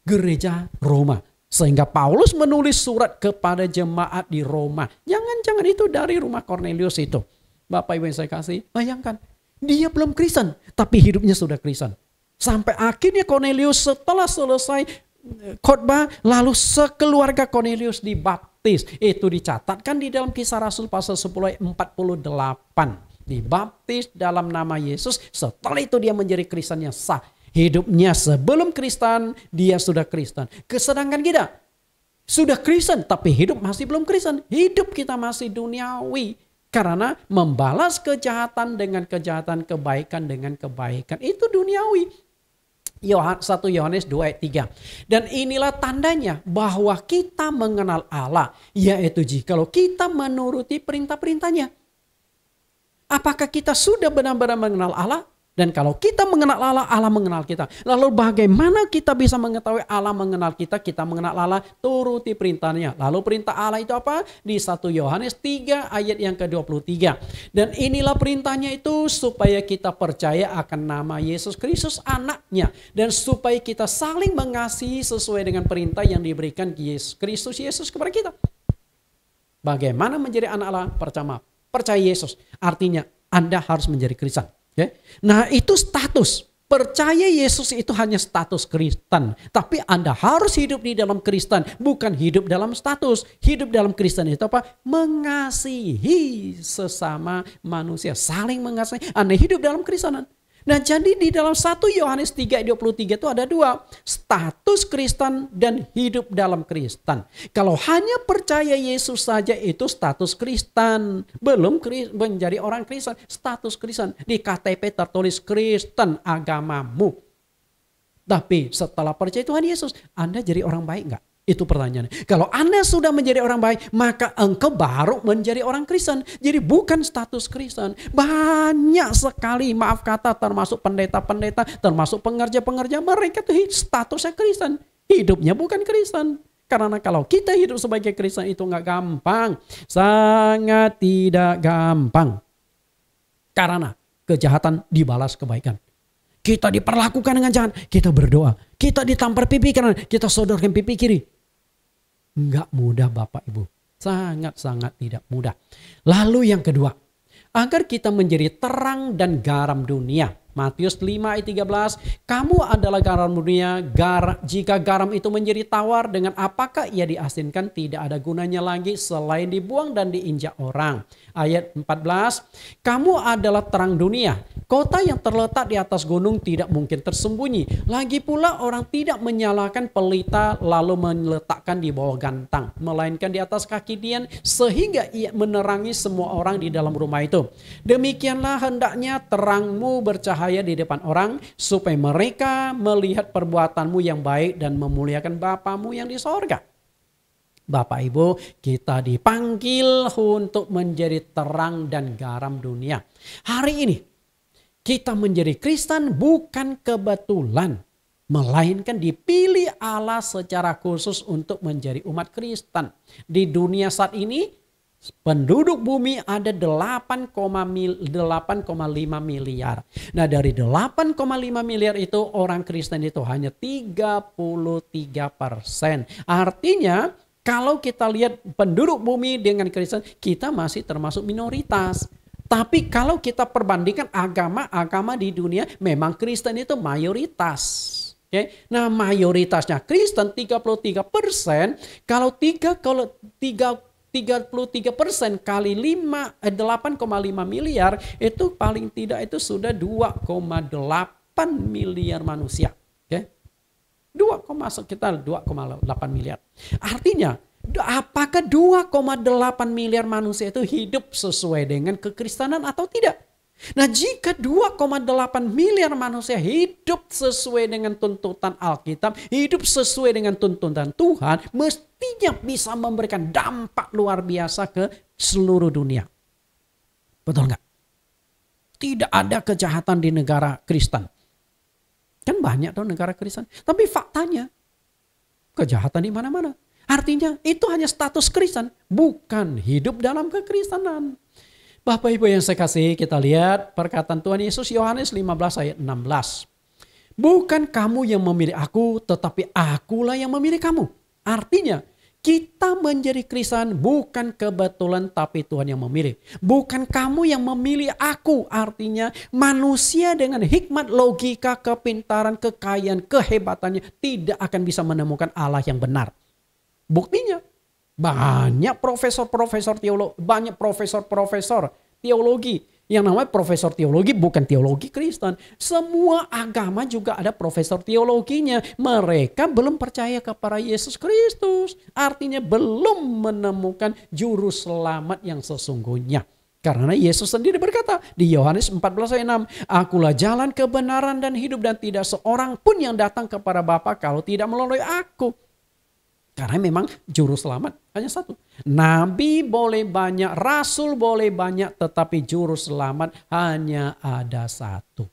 Speaker 1: gereja Roma. Sehingga Paulus menulis surat kepada jemaat di Roma. Jangan-jangan itu dari rumah Cornelius itu. Bapak Ibu yang saya kasih, bayangkan. Dia belum Kristen, tapi hidupnya sudah Kristen. Sampai akhirnya Cornelius setelah selesai khotbah, lalu sekeluarga Cornelius dibaptis. Itu dicatatkan di dalam Kisah Rasul pasal 10 ayat 48. Dibaptis dalam nama Yesus, setelah itu dia menjadi Kristen yang sah. Hidupnya sebelum Kristen, dia sudah Kristen. Sedangkan kita sudah Kristen, tapi hidup masih belum Kristen. Hidup kita masih duniawi. Karena membalas kejahatan dengan kejahatan, kebaikan dengan kebaikan. Itu duniawi. 1 Yohanes 2 ayat 3. Dan inilah tandanya bahwa kita mengenal Allah. Yaitu jikalau kita menuruti perintah-perintahnya. Apakah kita sudah benar-benar mengenal Allah? Dan kalau kita mengenal Allah, Allah mengenal kita. Lalu bagaimana kita bisa mengetahui Allah mengenal kita? Kita mengenal Allah, turuti perintahnya. Lalu perintah Allah itu apa? Di 1 Yohanes 3 ayat yang ke-23. Dan inilah perintahnya itu supaya kita percaya akan nama Yesus Kristus anaknya. Dan supaya kita saling mengasihi sesuai dengan perintah yang diberikan Yesus Kristus Yesus kepada kita. Bagaimana menjadi anak Allah? Percaya Yesus. Artinya Anda harus menjadi Kristen. Okay. Nah itu status. Percaya Yesus itu hanya status Kristen. Tapi Anda harus hidup di dalam Kristen. Bukan hidup dalam status. Hidup dalam Kristen itu apa? Mengasihi sesama manusia. Saling mengasihi. Anda hidup dalam Kristenan. Nah jadi di dalam 1 Yohanes 3:23 itu ada dua. Status Kristen dan hidup dalam Kristen. Kalau hanya percaya Yesus saja itu status Kristen. Belum menjadi orang Kristen. Status Kristen. Di KTP tertulis Kristen agamamu. Tapi setelah percaya Tuhan Yesus, Anda jadi orang baik enggak? Itu pertanyaannya. Kalau Anda sudah menjadi orang baik, maka engkau baru menjadi orang Kristen. Jadi bukan status Kristen. Banyak sekali, maaf kata, termasuk pendeta-pendeta, termasuk pengerja-pengerja, mereka tuh statusnya Kristen. Hidupnya bukan Kristen. Karena kalau kita hidup sebagai Kristen itu nggak gampang. Sangat tidak gampang. Karena kejahatan dibalas kebaikan. Kita diperlakukan dengan jahat, kita berdoa. Kita ditampar pipi kanan, kita sodorkan pipi kiri. Enggak mudah Bapak Ibu. Sangat-sangat tidak mudah. Lalu yang kedua, agar kita menjadi terang dan garam dunia. Matius 5 ayat 13, kamu adalah garam dunia, jika garam itu menjadi tawar, dengan apakah ia diasinkan? Tidak ada gunanya lagi selain dibuang dan diinjak orang. Ayat 14, kamu adalah terang dunia. Kota yang terletak di atas gunung tidak mungkin tersembunyi. Lagi pula orang tidak menyalakan pelita lalu meletakkan di bawah gantang, melainkan di atas kaki dian sehingga ia menerangi semua orang di dalam rumah itu. Demikianlah hendaknya terangmu bercahaya di depan orang supaya mereka melihat perbuatanmu yang baik dan memuliakan Bapamu yang di sorga. Bapak Ibu, kita dipanggil untuk menjadi terang dan garam dunia. Hari ini kita menjadi Kristen bukan kebetulan, melainkan dipilih Allah secara khusus untuk menjadi umat Kristen. Di dunia saat ini penduduk bumi ada 8,5 miliar. Nah dari 8,5 miliar itu orang Kristen itu hanya 33%. Artinya kalau kita lihat penduduk bumi dengan Kristen, kita masih termasuk minoritas. Tapi kalau kita perbandingkan agama di dunia, memang Kristen itu mayoritas. Okay? Nah mayoritasnya Kristen 33%, kalau 33% kali 8,5 miliar itu paling tidak itu sudah 2,8 miliar manusia. Okay? Sekitar 2,8 miliar. Artinya apakah 2,8 miliar manusia itu hidup sesuai dengan kekristenan atau tidak? Nah jika 2,8 miliar manusia hidup sesuai dengan tuntutan Alkitab, hidup sesuai dengan tuntutan Tuhan, mestinya bisa memberikan dampak luar biasa ke seluruh dunia. Betul nggak? Tidak ada kejahatan di negara Kristen. Kan banyak dong negara Kristen. Tapi faktanya kejahatan di mana-mana. Artinya itu hanya status Kristen, bukan hidup dalam kekristenan. Bapak Ibu yang saya kasih, kita lihat perkataan Tuhan Yesus Yohanes 15 ayat 16. Bukan kamu yang memilih aku, tetapi akulah yang memilih kamu. Artinya, kita menjadi Kristen bukan kebetulan tapi Tuhan yang memilih. Bukan kamu yang memilih aku. Artinya manusia dengan hikmat, logika, kepintaran, kekayaan, kehebatannya tidak akan bisa menemukan Allah yang benar. Buktinya banyak profesor-profesor teologi, banyak profesor-profesor teologi. Yang namanya profesor teologi bukan teologi Kristen. Semua agama juga ada profesor teologinya. Mereka belum percaya kepada Yesus Kristus. Artinya belum menemukan juru selamat yang sesungguhnya. Karena Yesus sendiri berkata di Yohanes 14 ayat 6. Akulah jalan kebenaran dan hidup, dan tidak seorang pun yang datang kepada Bapa kalau tidak melalui aku. Karena memang juru selamat hanya satu. Nabi boleh banyak, rasul boleh banyak, tetapi juru selamat hanya ada satu.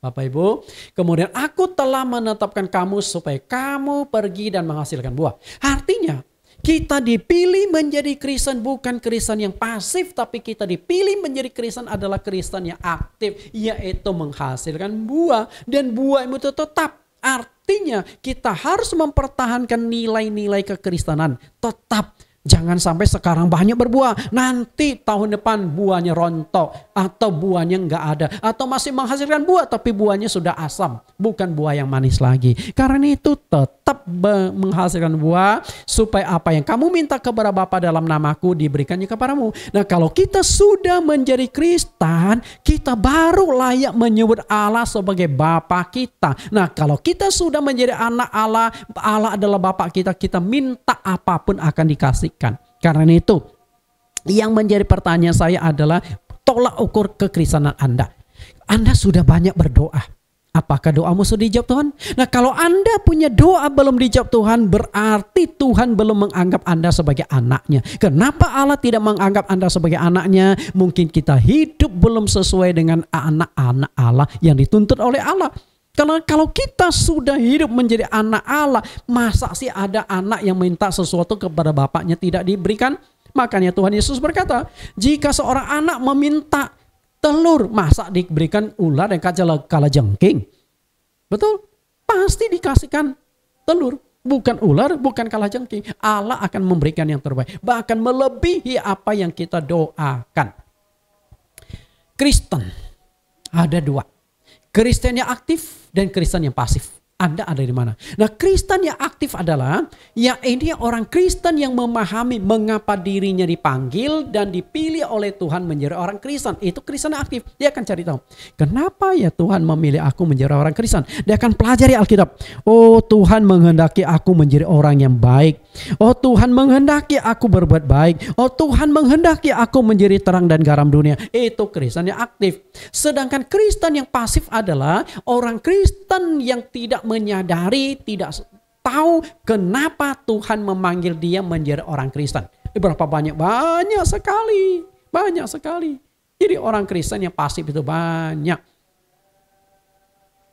Speaker 1: Bapak Ibu, kemudian aku telah menetapkan kamu supaya kamu pergi dan menghasilkan buah. Artinya kita dipilih menjadi Kristen bukan Kristen yang pasif, tapi kita dipilih menjadi Kristen adalah Kristen yang aktif, yaitu menghasilkan buah, dan buah itu tetap. Artinya kita harus mempertahankan nilai-nilai kekristenan. Tetap jangan sampai sekarang banyak berbuah, nanti tahun depan buahnya rontok atau buahnya nggak ada, atau masih menghasilkan buah tapi buahnya sudah asam, bukan buah yang manis lagi. Karena itu tetap menghasilkan buah supaya apa yang kamu minta kepada Bapa dalam namaku diberikannya kepadamu. Nah, kalau kita sudah menjadi Kristen, kita baru layak menyebut Allah sebagai Bapa kita. Nah, kalau kita sudah menjadi anak Allah, Allah adalah Bapa kita, kita minta apapun akan dikasih. Karena itu yang menjadi pertanyaan saya adalah tolak ukur kekristenan Anda. Anda sudah banyak berdoa. Apakah doamu sudah dijawab Tuhan? Nah, kalau Anda punya doa belum dijawab Tuhan, berarti Tuhan belum menganggap Anda sebagai anaknya. Kenapa Allah tidak menganggap Anda sebagai anaknya? Mungkin kita hidup belum sesuai dengan anak-anak Allah yang dituntut oleh Allah. Karena kalau kita sudah hidup menjadi anak Allah, masa sih ada anak yang minta sesuatu kepada bapaknya tidak diberikan? Makanya Tuhan Yesus berkata, jika seorang anak meminta telur, masa diberikan ular dan kalajengking? Betul? Pasti dikasihkan telur. Bukan ular, bukan kalajengking. Allah akan memberikan yang terbaik. Bahkan melebihi apa yang kita doakan. Kristen ada dua. Kristen yang aktif dan Kristen yang pasif. Anda ada di mana? Nah, Kristen yang aktif adalah ya ini orang Kristen yang memahami mengapa dirinya dipanggil dan dipilih oleh Tuhan menjadi orang Kristen. Itu Kristen yang aktif. Dia akan cari tahu, kenapa ya Tuhan memilih aku menjadi orang Kristen. Dia akan pelajari Alkitab. Oh, Tuhan menghendaki aku menjadi orang yang baik. Oh, Tuhan menghendaki aku berbuat baik. Oh, Tuhan menghendaki aku menjadi terang dan garam dunia. Itu Kristen yang aktif. Sedangkan Kristen yang pasif adalah orang Kristen yang tidak menyadari, tidak tahu kenapa Tuhan memanggil dia menjadi orang Kristen. Berapa banyak? Banyak sekali. Banyak sekali. Jadi orang Kristen yang pasif itu banyak.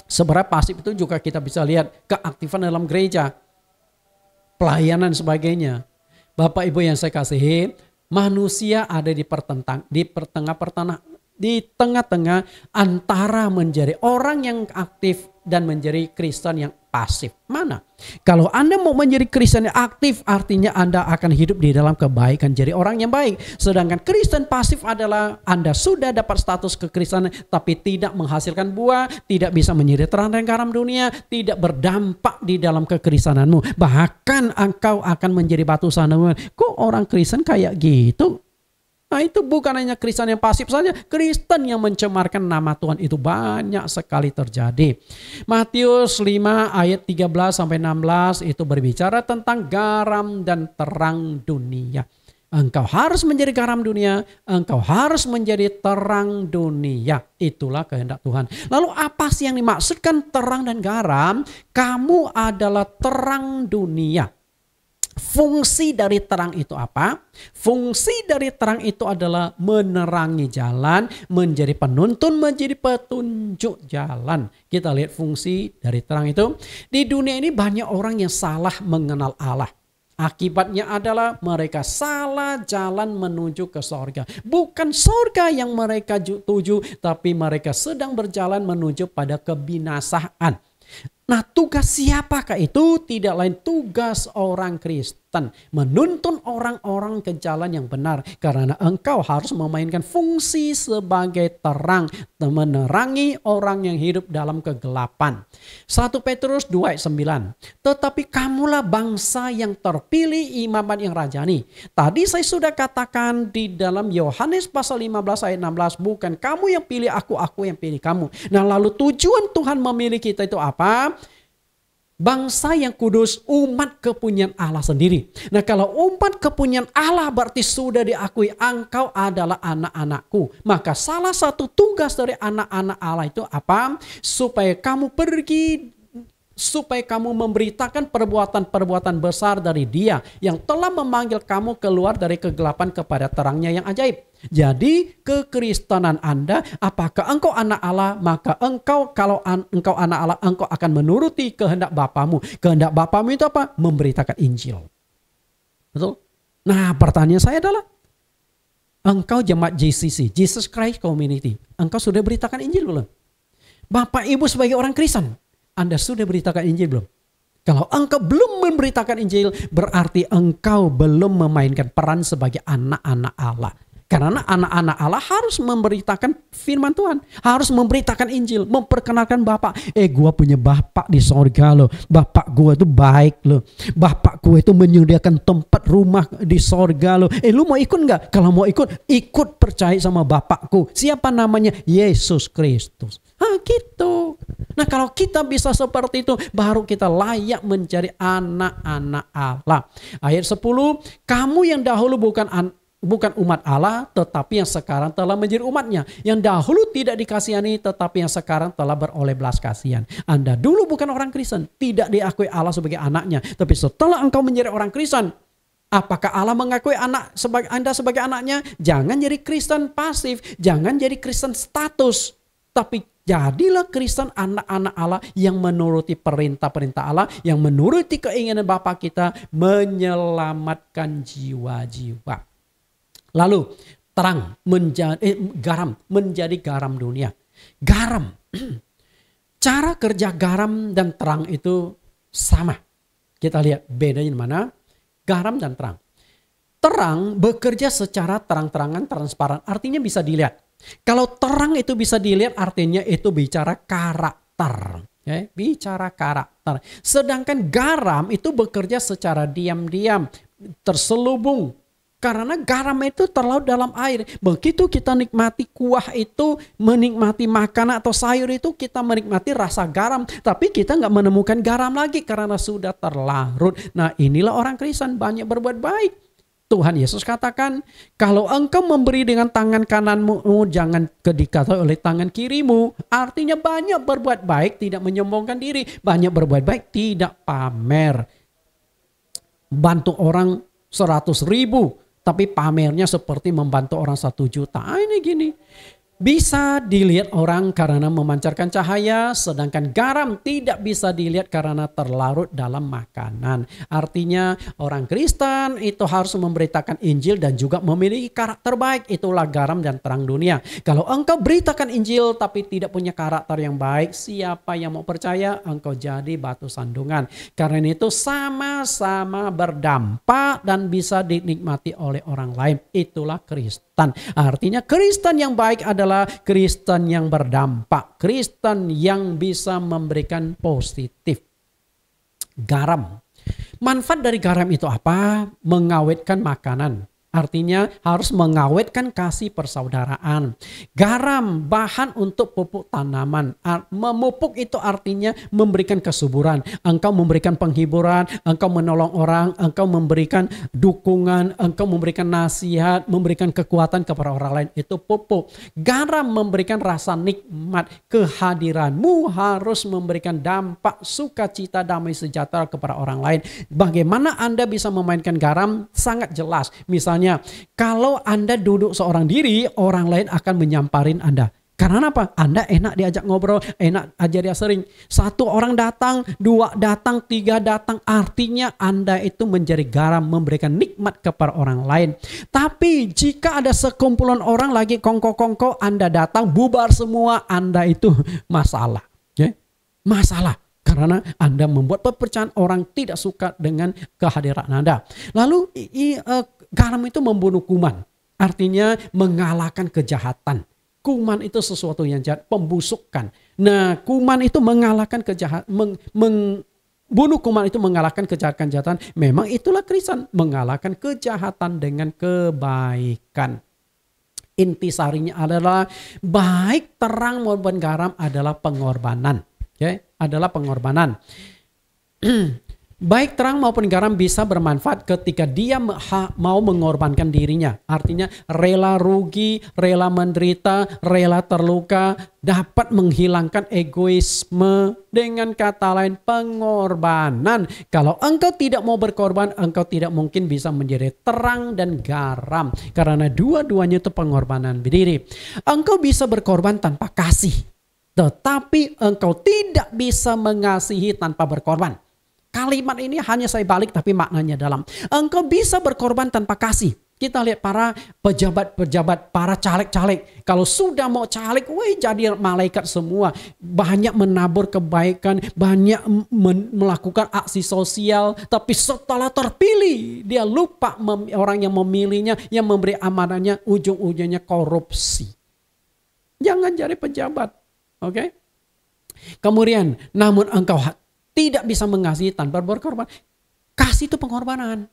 Speaker 1: Seberapa pasif itu juga kita bisa lihat keaktifan dalam gereja. Pelayanan sebagainya. Bapak Ibu yang saya kasihi, manusia ada di tengah-tengah antara menjadi orang yang aktif dan menjadi Kristen yang pasif. Mana? Kalau Anda mau menjadi Kristen yang aktif, artinya Anda akan hidup di dalam kebaikan, jadi orang yang baik. Sedangkan Kristen pasif adalah Anda sudah dapat status kekristenan tapi tidak menghasilkan buah, tidak bisa menjadi terang dan garam dunia, tidak berdampak di dalam kekristenanmu. Bahkan engkau akan menjadi batu sandungan. Kok orang Kristen kayak gitu? Nah, itu bukan hanya Kristen yang pasif saja, Kristen yang mencemarkan nama Tuhan itu banyak sekali terjadi. Matius 5 ayat 13 sampai 16 itu berbicara tentang garam dan terang dunia. Engkau harus menjadi garam dunia, engkau harus menjadi terang dunia. Itulah kehendak Tuhan. Lalu apa sih yang dimaksudkan terang dan garam? Kamu adalah terang dunia. Fungsi dari terang itu apa? Fungsi dari terang itu adalah menerangi jalan, menjadi penuntun, menjadi petunjuk jalan. Kita lihat fungsi dari terang itu. Di dunia ini banyak orang yang salah mengenal Allah. Akibatnya adalah mereka salah jalan menuju ke sorga. Bukan sorga yang mereka tuju, tapi mereka sedang berjalan menuju pada kebinasaan. Nah, tugas siapakah itu? Tidak lain tugas orang Kristen. Menuntun orang-orang ke jalan yang benar. Karena engkau harus memainkan fungsi sebagai terang. Menerangi orang yang hidup dalam kegelapan. 1 Petrus 2 ayat 9. Tetapi kamulah bangsa yang terpilih, imamat yang rajani. Tadi saya sudah katakan di dalam Yohanes pasal 15 ayat 16. Bukan kamu yang pilih aku yang pilih kamu. Nah, lalu tujuan Tuhan memilih kita itu apa? Bangsa yang kudus, umat kepunyaan Allah sendiri. Nah, kalau umat kepunyaan Allah berarti sudah diakui engkau adalah anak-anakku. Maka salah satu tugas dari anak-anak Allah itu apa? Supaya kamu pergi, supaya kamu memberitakan perbuatan-perbuatan besar dari Dia yang telah memanggil kamu keluar dari kegelapan kepada terangnya yang ajaib. Jadi kekristenan Anda, apakah engkau anak Allah, maka kalau engkau anak Allah, engkau akan menuruti kehendak Bapamu. Kehendak Bapamu itu apa? Memberitakan Injil. Betul? Nah, pertanyaan saya adalah, engkau jemaat JCC, Jesus Christ Community, engkau sudah beritakan Injil belum? Bapak Ibu sebagai orang Kristen, Anda sudah beritakan Injil belum? Kalau engkau belum memberitakan Injil, berarti engkau belum memainkan peran sebagai anak-anak Allah. Karena anak-anak Allah harus memberitakan firman Tuhan. Harus memberitakan Injil. Memperkenalkan Bapak. Gua punya Bapak di sorga loh. Bapak gua itu baik loh. Bapak gua itu menyediakan tempat rumah di sorga loh. Lu mau ikut nggak? Kalau mau ikut percaya sama Bapakku. Siapa namanya? Yesus Kristus. Gitu. Nah, kalau kita bisa seperti itu, baru kita layak menjadi anak-anak Allah. Ayat 10, kamu yang dahulu bukan umat Allah, tetapi yang sekarang telah menjadi umatnya. Yang dahulu tidak dikasihani, tetapi yang sekarang telah beroleh belas kasihan. Anda dulu bukan orang Kristen, tidak diakui Allah sebagai anaknya. Tapi setelah engkau menjadi orang Kristen, apakah Allah mengakui Anda sebagai anaknya? Jangan jadi Kristen pasif, jangan jadi Kristen status. Tapi jadilah Kristen anak-anak Allah yang menuruti perintah-perintah Allah, yang menuruti keinginan Bapa kita, menyelamatkan jiwa-jiwa. Lalu terang garam menjadi garam dunia. Garam. Cara kerja garam dan terang itu sama. Kita lihat bedanya di mana? Garam dan terang. Terang bekerja secara terang-terangan, transparan. Artinya bisa dilihat. Kalau terang itu bisa dilihat, artinya itu bicara karakter. Bicara karakter. Sedangkan garam itu bekerja secara diam-diam, terselubung. Karena garam itu terlalu dalam air. Begitu kita nikmati kuah itu, menikmati makanan atau sayur itu, kita menikmati rasa garam. Tapi kita nggak menemukan garam lagi karena sudah terlarut. Nah, inilah orang Kristen banyak berbuat baik. Tuhan Yesus katakan, kalau engkau memberi dengan tangan kananmu, jangan dikatakan oleh tangan kirimu. Artinya banyak berbuat baik, tidak menyombongkan diri. Banyak berbuat baik, tidak pamer. Bantu orang 100.000. Tapi pamernya seperti membantu orang 1 juta. Ini gini. Bisa dilihat orang karena memancarkan cahaya, sedangkan garam tidak bisa dilihat karena terlarut dalam makanan. Artinya orang Kristen itu harus memberitakan Injil dan juga memiliki karakter baik. Itulah garam dan terang dunia. Kalau engkau beritakan Injil tapi tidak punya karakter yang baik, siapa yang mau percaya? Engkau jadi batu sandungan. Karena itu sama-sama berdampak dan bisa dinikmati oleh orang lain. Itulah Kristen. Artinya Kristen yang baik adalah Kristen yang berdampak, Kristen yang bisa memberikan positif. Garam. Manfaat dari garam itu apa? Mengawetkan makanan. Artinya harus mengawetkan kasih persaudaraan. Garam bahan untuk pupuk tanaman. Memupuk itu artinya memberikan kesuburan. Engkau memberikan penghiburan, engkau menolong orang, engkau memberikan dukungan, engkau memberikan nasihat, memberikan kekuatan kepada orang lain. Itu pupuk. Garam memberikan rasa nikmat. Kehadiranmu harus memberikan dampak sukacita, damai sejahtera kepada orang lain. Bagaimana Anda bisa memainkan garam? Sangat jelas. Misalnya, kalau Anda duduk seorang diri, orang lain akan menyamparin Anda. Karena apa? Anda enak diajak ngobrol, enak aja dia sering. 1 orang datang, 2 datang, 3 datang. Artinya Anda itu menjadi garam, memberikan nikmat kepada orang lain. Tapi jika ada sekumpulan orang lagi kongko-kongko, Anda datang, bubar semua, Anda itu masalah. Masalah. Karena Anda membuat pepercayaan orang tidak suka dengan kehadiran Anda. Lalu garam itu membunuh kuman. Artinya mengalahkan kejahatan. Kuman itu sesuatu yang jahat, pembusukan. Nah, kuman itu mengalahkan kejahatan, bunuh kuman itu mengalahkan kejahatan. Memang itulah Kristen, mengalahkan kejahatan dengan kebaikan. Intisarinya adalah baik terang maupun garam adalah pengorbanan. Adalah pengorbanan. Baik terang maupun garam bisa bermanfaat ketika dia mau mengorbankan dirinya. Artinya rela rugi, rela menderita, rela terluka, dapat menghilangkan egoisme. Dengan kata lain, pengorbanan. Kalau engkau tidak mau berkorban, engkau tidak mungkin bisa menjadi terang dan garam. Karena dua-duanya itu pengorbanan diri. Engkau bisa berkorban tanpa kasih. Tetapi engkau tidak bisa mengasihi tanpa berkorban. Kalimat ini hanya saya balik tapi maknanya dalam. Engkau bisa berkorban tanpa kasih. Kita lihat para pejabat-pejabat, para caleg-caleg. Kalau sudah mau caleg, jadi malaikat semua. Banyak menabur kebaikan, banyak melakukan aksi sosial. Tapi setelah terpilih, dia lupa orang yang memilihnya, yang memberi amanahnya, ujung-ujungnya korupsi. Jangan jadi pejabat. Oke? Kemudian, namun engkau tidak bisa mengasihi tanpa berkorban. Kasih itu pengorbanan.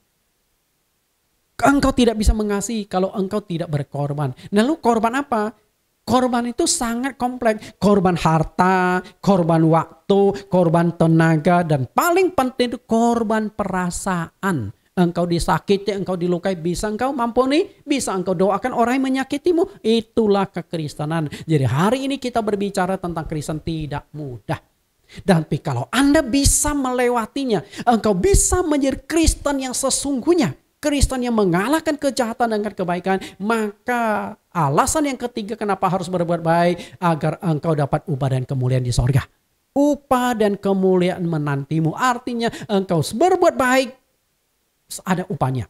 Speaker 1: Engkau tidak bisa mengasihi kalau engkau tidak berkorban. Lalu korban apa? Korban itu sangat kompleks. Korban harta, korban waktu, korban tenaga, dan paling penting itu korban perasaan. Engkau disakiti, engkau dilukai, bisa engkau mampuni, bisa engkau doakan orang yang menyakitimu. Itulah kekristenan. Jadi hari ini kita berbicara tentang Kristen tidak mudah. Tapi kalau Anda bisa melewatinya, engkau bisa menjadi Kristen yang sesungguhnya. Kristen yang mengalahkan kejahatan dengan kebaikan. Maka alasan yang ketiga kenapa harus berbuat baik. Agar engkau dapat upah dan kemuliaan di sorga. Upah dan kemuliaan menantimu. Artinya engkau berbuat baik, ada upahnya.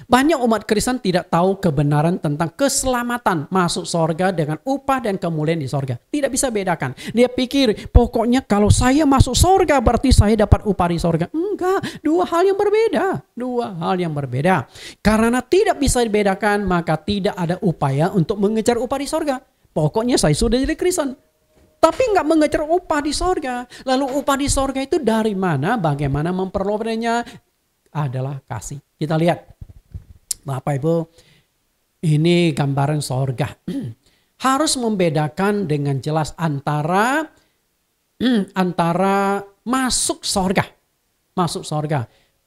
Speaker 1: Banyak umat Kristen tidak tahu kebenaran tentang keselamatan masuk sorga dengan upah dan kemuliaan di sorga. Tidak bisa bedakan. Dia pikir pokoknya kalau saya masuk sorga berarti saya dapat upah di sorga. Enggak, dua hal yang berbeda. Dua hal yang berbeda. Karena tidak bisa dibedakan maka tidak ada upaya untuk mengejar upah di sorga. Pokoknya saya sudah jadi Kristen. Tapi nggak mengejar upah di sorga. Lalu upah di sorga itu dari mana? Bagaimana memperolehnya? Adalah kasih. Kita lihat. Bapak Ibu, ini gambaran sorga. Harus membedakan dengan jelas antara masuk sorga. Masuk sorga.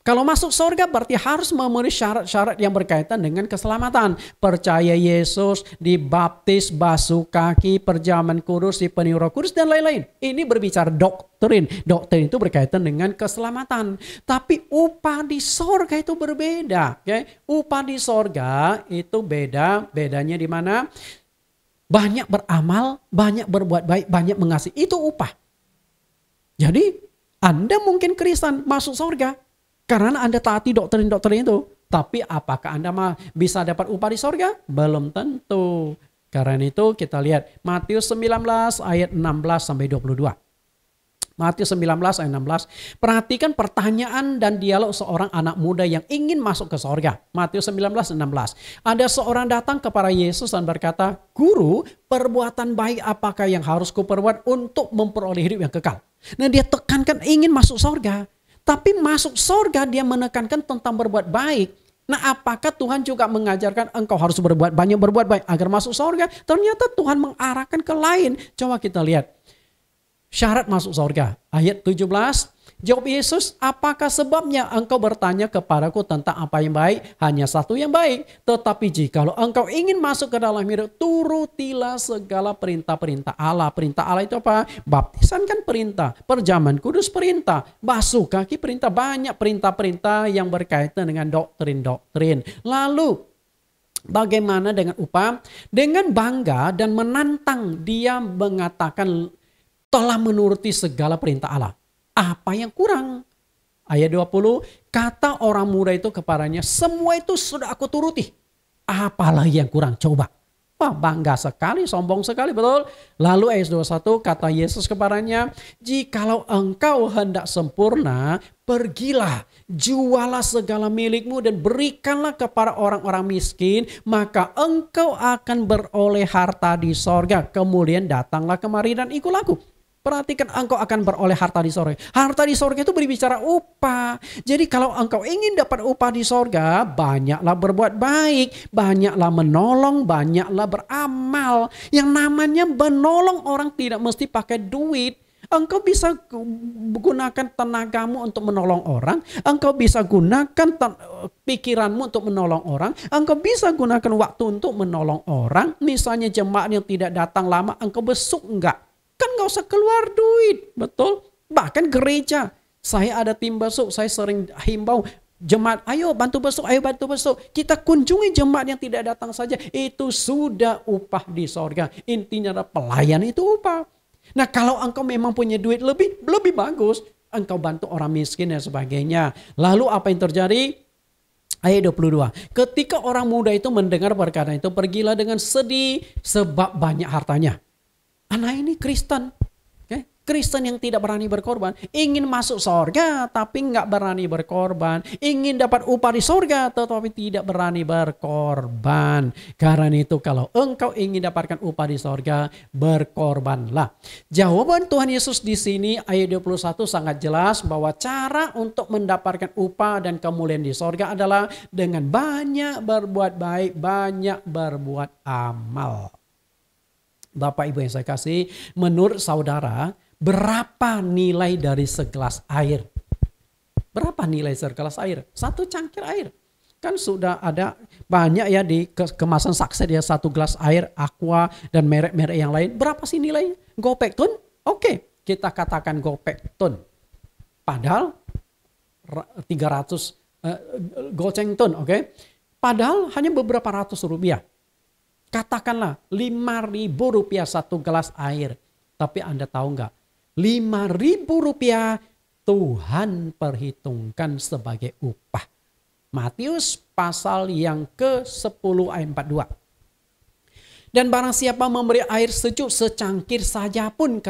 Speaker 1: Kalau masuk sorga berarti harus memenuhi syarat-syarat yang berkaitan dengan keselamatan. Percaya Yesus, dibaptis, basuh kaki, perjamuan kudus, dipenuhi Roh Kudus, dan lain-lain. Ini berbicara doktrin. Doktrin itu berkaitan dengan keselamatan. Tapi upah di sorga itu berbeda. Okay? Upah di sorga itu beda. Bedanya di mana? Banyak beramal, banyak berbuat baik, banyak mengasihi. Itu upah. Jadi Anda mungkin Kristen masuk sorga. Karena Anda taati doktrin-doktrin itu. Tapi apakah Anda bisa dapat upah di sorga? Belum tentu. Karena itu kita lihat Matius 19 ayat 16 sampai 22. Matius 19 ayat 16. Perhatikan pertanyaan dan dialog seorang anak muda yang ingin masuk ke sorga. Matius 19 16. Ada seorang datang kepada Yesus dan berkata, Guru, perbuatan baik apakah yang harus kuperbuat untuk memperoleh hidup yang kekal? Nah dia tekankan ingin masuk sorga. Tapi masuk sorga dia menekankan tentang berbuat baik. Nah apakah Tuhan juga mengajarkan engkau harus berbuat baik agar masuk sorga? Ternyata Tuhan mengarahkan ke lain. Coba kita lihat. Syarat masuk sorga. Ayat 17. Jawab Yesus, apakah sebabnya engkau bertanya kepadaku tentang apa yang baik? Hanya satu yang baik. Tetapi jikalau engkau ingin masuk ke dalam hidup, turutilah segala perintah-perintah Allah. Perintah Allah itu apa? Baptisan kan perintah. Perjamuan kudus perintah. Basuh kaki perintah. Banyak perintah-perintah yang berkaitan dengan doktrin-doktrin. Lalu bagaimana dengan upah? Dengan bangga dan menantang dia mengatakan telah menuruti segala perintah Allah. Apa yang kurang? Ayat 20, kata orang muda itu kepadanya, semua itu sudah aku turuti. Apalagi yang kurang? Coba. Wah, bangga sekali, sombong sekali, betul? Lalu ayat 21 kata Yesus kepadanya, jikalau engkau hendak sempurna, pergilah, jualah segala milikmu dan berikanlah kepada orang-orang miskin, maka engkau akan beroleh harta di sorga. Kemudian datanglah kemari dan ikutlah aku. Perhatikan, engkau akan beroleh harta di sorga. Harta di sorga itu berbicara upah. Jadi kalau engkau ingin dapat upah di sorga, banyaklah berbuat baik, banyaklah menolong, banyaklah beramal. Yang namanya menolong orang tidak mesti pakai duit. Engkau bisa gunakan tenagamu untuk menolong orang. Engkau bisa gunakan pikiranmu untuk menolong orang. Engkau bisa gunakan waktu untuk menolong orang. Misalnya jemaat yang tidak datang lama, engkau besuk enggak? Kan gak usah keluar duit, betul? Bahkan gereja, saya ada tim besuk, saya sering himbau jemaat, ayo bantu besuk, ayo bantu besuk. Kita kunjungi jemaat yang tidak datang saja, itu sudah upah di sorga. Intinya adalah pelayan itu upah. Nah kalau engkau memang punya duit lebih bagus, engkau bantu orang miskin dan sebagainya. Lalu apa yang terjadi? Ayat 22, ketika orang muda itu mendengar perkataan itu, pergilah dengan sedih sebab banyak hartanya. Anak ini Kristen, Kristen yang tidak berani berkorban, ingin masuk sorga tapi nggak berani berkorban, ingin dapat upah di sorga tetapi tidak berani berkorban. Karena itu kalau engkau ingin dapatkan upah di sorga, berkorbanlah. Jawaban Tuhan Yesus di sini ayat 21 sangat jelas bahwa cara untuk mendapatkan upah dan kemuliaan di sorga adalah dengan banyak berbuat baik, banyak berbuat amal. Bapak Ibu yang saya kasih, menurut saudara, berapa nilai dari segelas air? Berapa nilai segelas air? Satu cangkir air. Kan sudah ada banyak ya di kemasan Sakset ya, satu gelas air, Aqua dan merek-merek yang lain. Berapa sih nilainya? Gopek ton? Oke, kita katakan gopek ton. Padahal 300 goceng ton, oke? Padahal hanya beberapa ratus rupiah. Katakanlah 5.000 rupiah satu gelas air. Tapi Anda tahu nggak? 5.000 rupiah Tuhan perhitungkan sebagai upah. Matius pasal yang ke-10 ayat 42. Dan barang siapa memberi air sejuk secangkir saja pun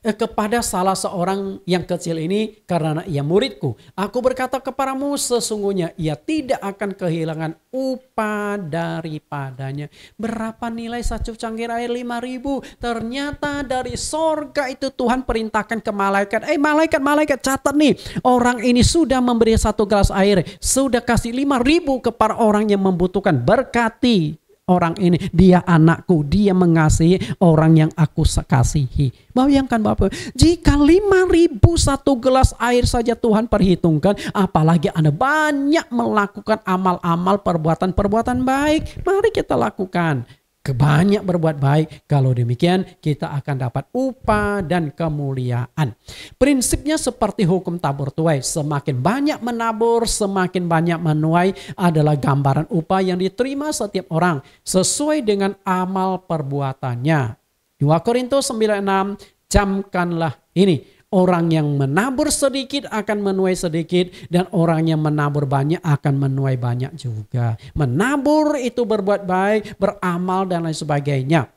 Speaker 1: kepada salah seorang yang kecil ini, karena ia muridku, aku berkata kepadamu, sesungguhnya ia tidak akan kehilangan upah daripadanya. Berapa nilai satu cangkir air? 5.000. Ternyata dari sorga itu Tuhan perintahkan ke malaikat, malaikat catat nih, orang ini sudah memberi satu gelas air, sudah kasih 5.000 kepada orang yang membutuhkan, berkati orang ini, dia anakku, dia mengasihi orang yang aku kasihi. Bayangkan Bapak, jika 5.000 satu gelas air saja Tuhan perhitungkan, apalagi Anda banyak melakukan amal-amal, perbuatan-perbuatan baik, mari kita lakukan. Banyak berbuat baik, kalau demikian kita akan dapat upah dan kemuliaan. Prinsipnya seperti hukum tabur tuai, semakin banyak menabur, semakin banyak menuai, adalah gambaran upah yang diterima setiap orang sesuai dengan amal perbuatannya. 2 Korintus 9:6, camkanlah ini. Orang yang menabur sedikit akan menuai sedikit, dan orang yang menabur banyak akan menuai banyak juga. Menabur itu berbuat baik, beramal dan lain sebagainya.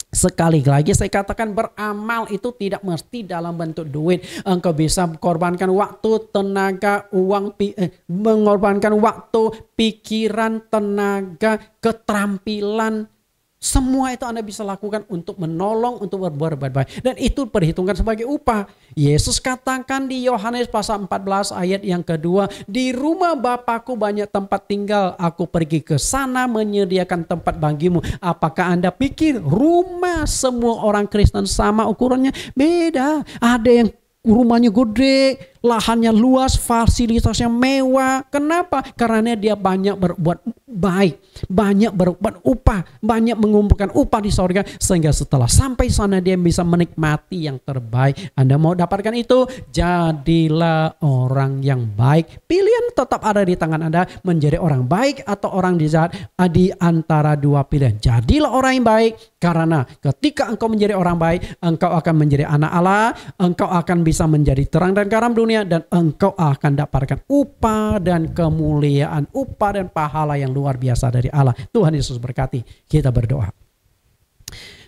Speaker 1: Sekali lagi saya katakan, beramal itu tidak mesti dalam bentuk duit. Engkau bisa korbankan waktu, tenaga, uang, mengorbankan waktu, pikiran, tenaga, keterampilan. Semua itu Anda bisa lakukan untuk menolong, untuk berbuat baik. Dan itu perhitungkan sebagai upah. Yesus katakan di Yohanes pasal 14 ayat yang kedua, di rumah Bapakku banyak tempat tinggal, aku pergi ke sana menyediakan tempat bagimu. Apakah Anda pikir rumah semua orang Kristen sama ukurannya? Beda. Ada yang rumahnya gede, lahannya luas, fasilitasnya mewah. Kenapa? Karena dia banyak berbuat baik, banyak berbuat upah, banyak mengumpulkan upah di sorga, sehingga setelah sampai sana dia bisa menikmati yang terbaik. Anda mau dapatkan itu? Jadilah orang yang baik. Pilihan tetap ada di tangan Anda, menjadi orang baik atau orang jahat, di antara dua pilihan. Jadilah orang yang baik, karena ketika engkau menjadi orang baik, engkau akan menjadi anak Allah, engkau akan bisa menjadi terang dan garam dunia. dunia dan engkau akan dapatkan upah dan kemuliaan, upah dan pahala yang luar biasa dari Allah. Tuhan Yesus berkati. Kita berdoa.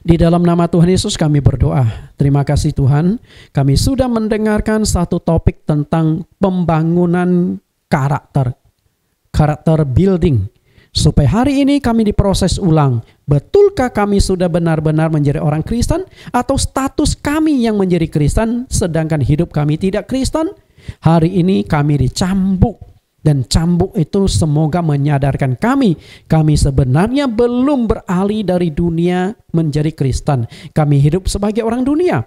Speaker 1: Di dalam nama Tuhan Yesus kami berdoa. Terima kasih Tuhan, kami sudah mendengarkan satu topik tentang pembangunan karakter building. Supaya hari ini kami diproses ulang. Betulkah kami sudah benar-benar menjadi orang Kristen? Atau status kami yang menjadi Kristen sedangkan hidup kami tidak Kristen? Hari ini kami dicambuk. Dan cambuk itu semoga menyadarkan kami sebenarnya belum beralih dari dunia menjadi Kristen. Kami hidup sebagai orang dunia.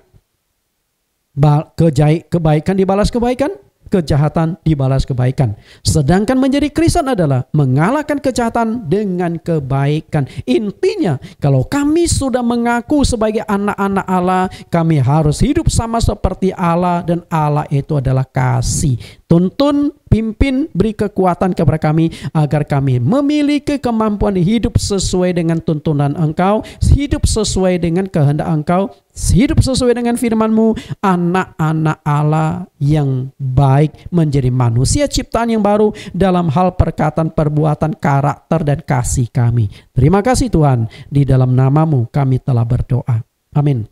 Speaker 1: Kebaikan dibalas kebaikan, kejahatan dibalas kebaikan. Sedangkan menjadi Kristen adalah mengalahkan kejahatan dengan kebaikan. Intinya, kalau kami sudah mengaku sebagai anak-anak Allah, kami harus hidup sama seperti Allah, dan Allah itu adalah kasih. Tuntun, pimpin, beri kekuatan kepada kami agar kami memiliki kemampuan hidup sesuai dengan tuntunan Engkau, hidup sesuai dengan kehendak Engkau, hidup sesuai dengan firman-Mu, anak-anak Allah yang baik, menjadi manusia ciptaan yang baru dalam hal perkataan, perbuatan, karakter, dan kasih kami. Terima kasih Tuhan, di dalam nama-Mu kami telah berdoa. Amin.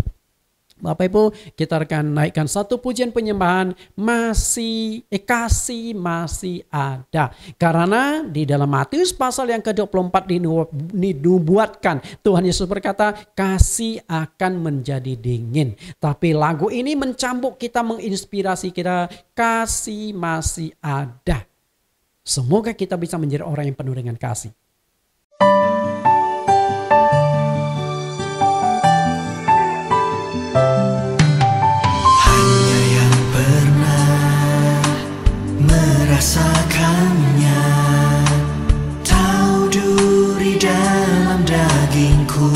Speaker 1: Bapak Ibu, kita akan naikkan satu pujian penyembahan, kasih masih ada. Karena di dalam Matius pasal yang ke-24 dinubuatkan, Tuhan Yesus berkata, kasih akan menjadi dingin. Tapi lagu ini mencambuk kita, menginspirasi kita, kasih masih ada. Semoga kita bisa menjadi orang yang penuh dengan kasih.
Speaker 2: Rasakannya, tahu duri dalam dagingku.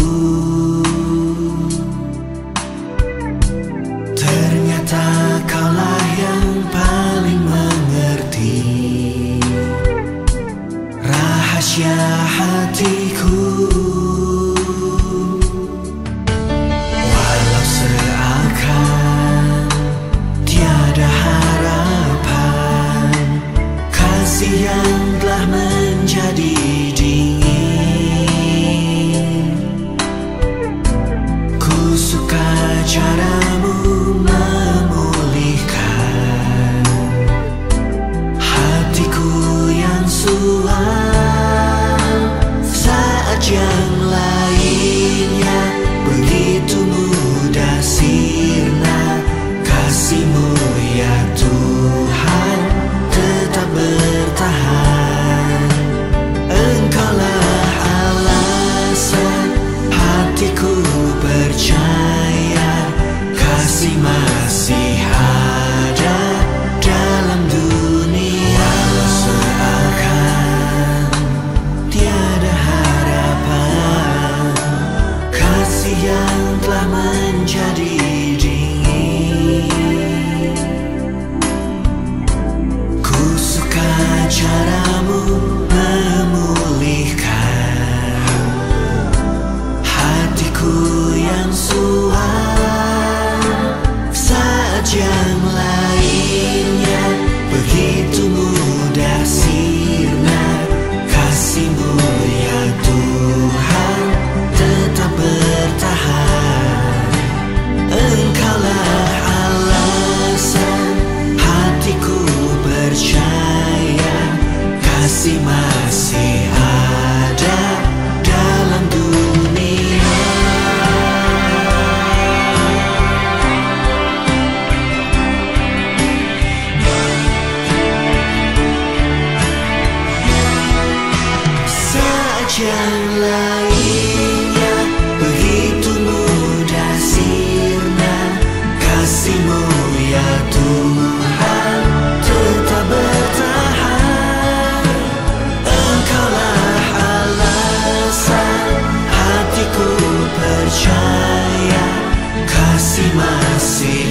Speaker 2: Ternyata kaulah yang paling mengerti rahasia hatiku. Walau seakan tiada harapan, kasih yang telah menjadi dingin. Ku suka caramu memulihkan hatiku yang suam. Saat yang lainnya begitu mudah sirna, kasih-Mu ya Tuhan tetap bertahan. Engkaulah alasan hatiku percaya, kasih masih ada dalam dunia. Walau seakan tiada harapan, kasih yang telah menjadi dingin. Ku suka caramu memulihkan hatiku yang suam. Saat yang lainnya begitu mudah sirna, kasih-Mu ya Tuhan tetap bertahan. Engkaulah alasan hatiku percaya, kasih masih ada dalam dunia. Saat yang lainnya begitu mudah sirna, kasih-Mu ya Tuhan tetap bertahan. Engkaulah alasan hatiku percaya, kasih masih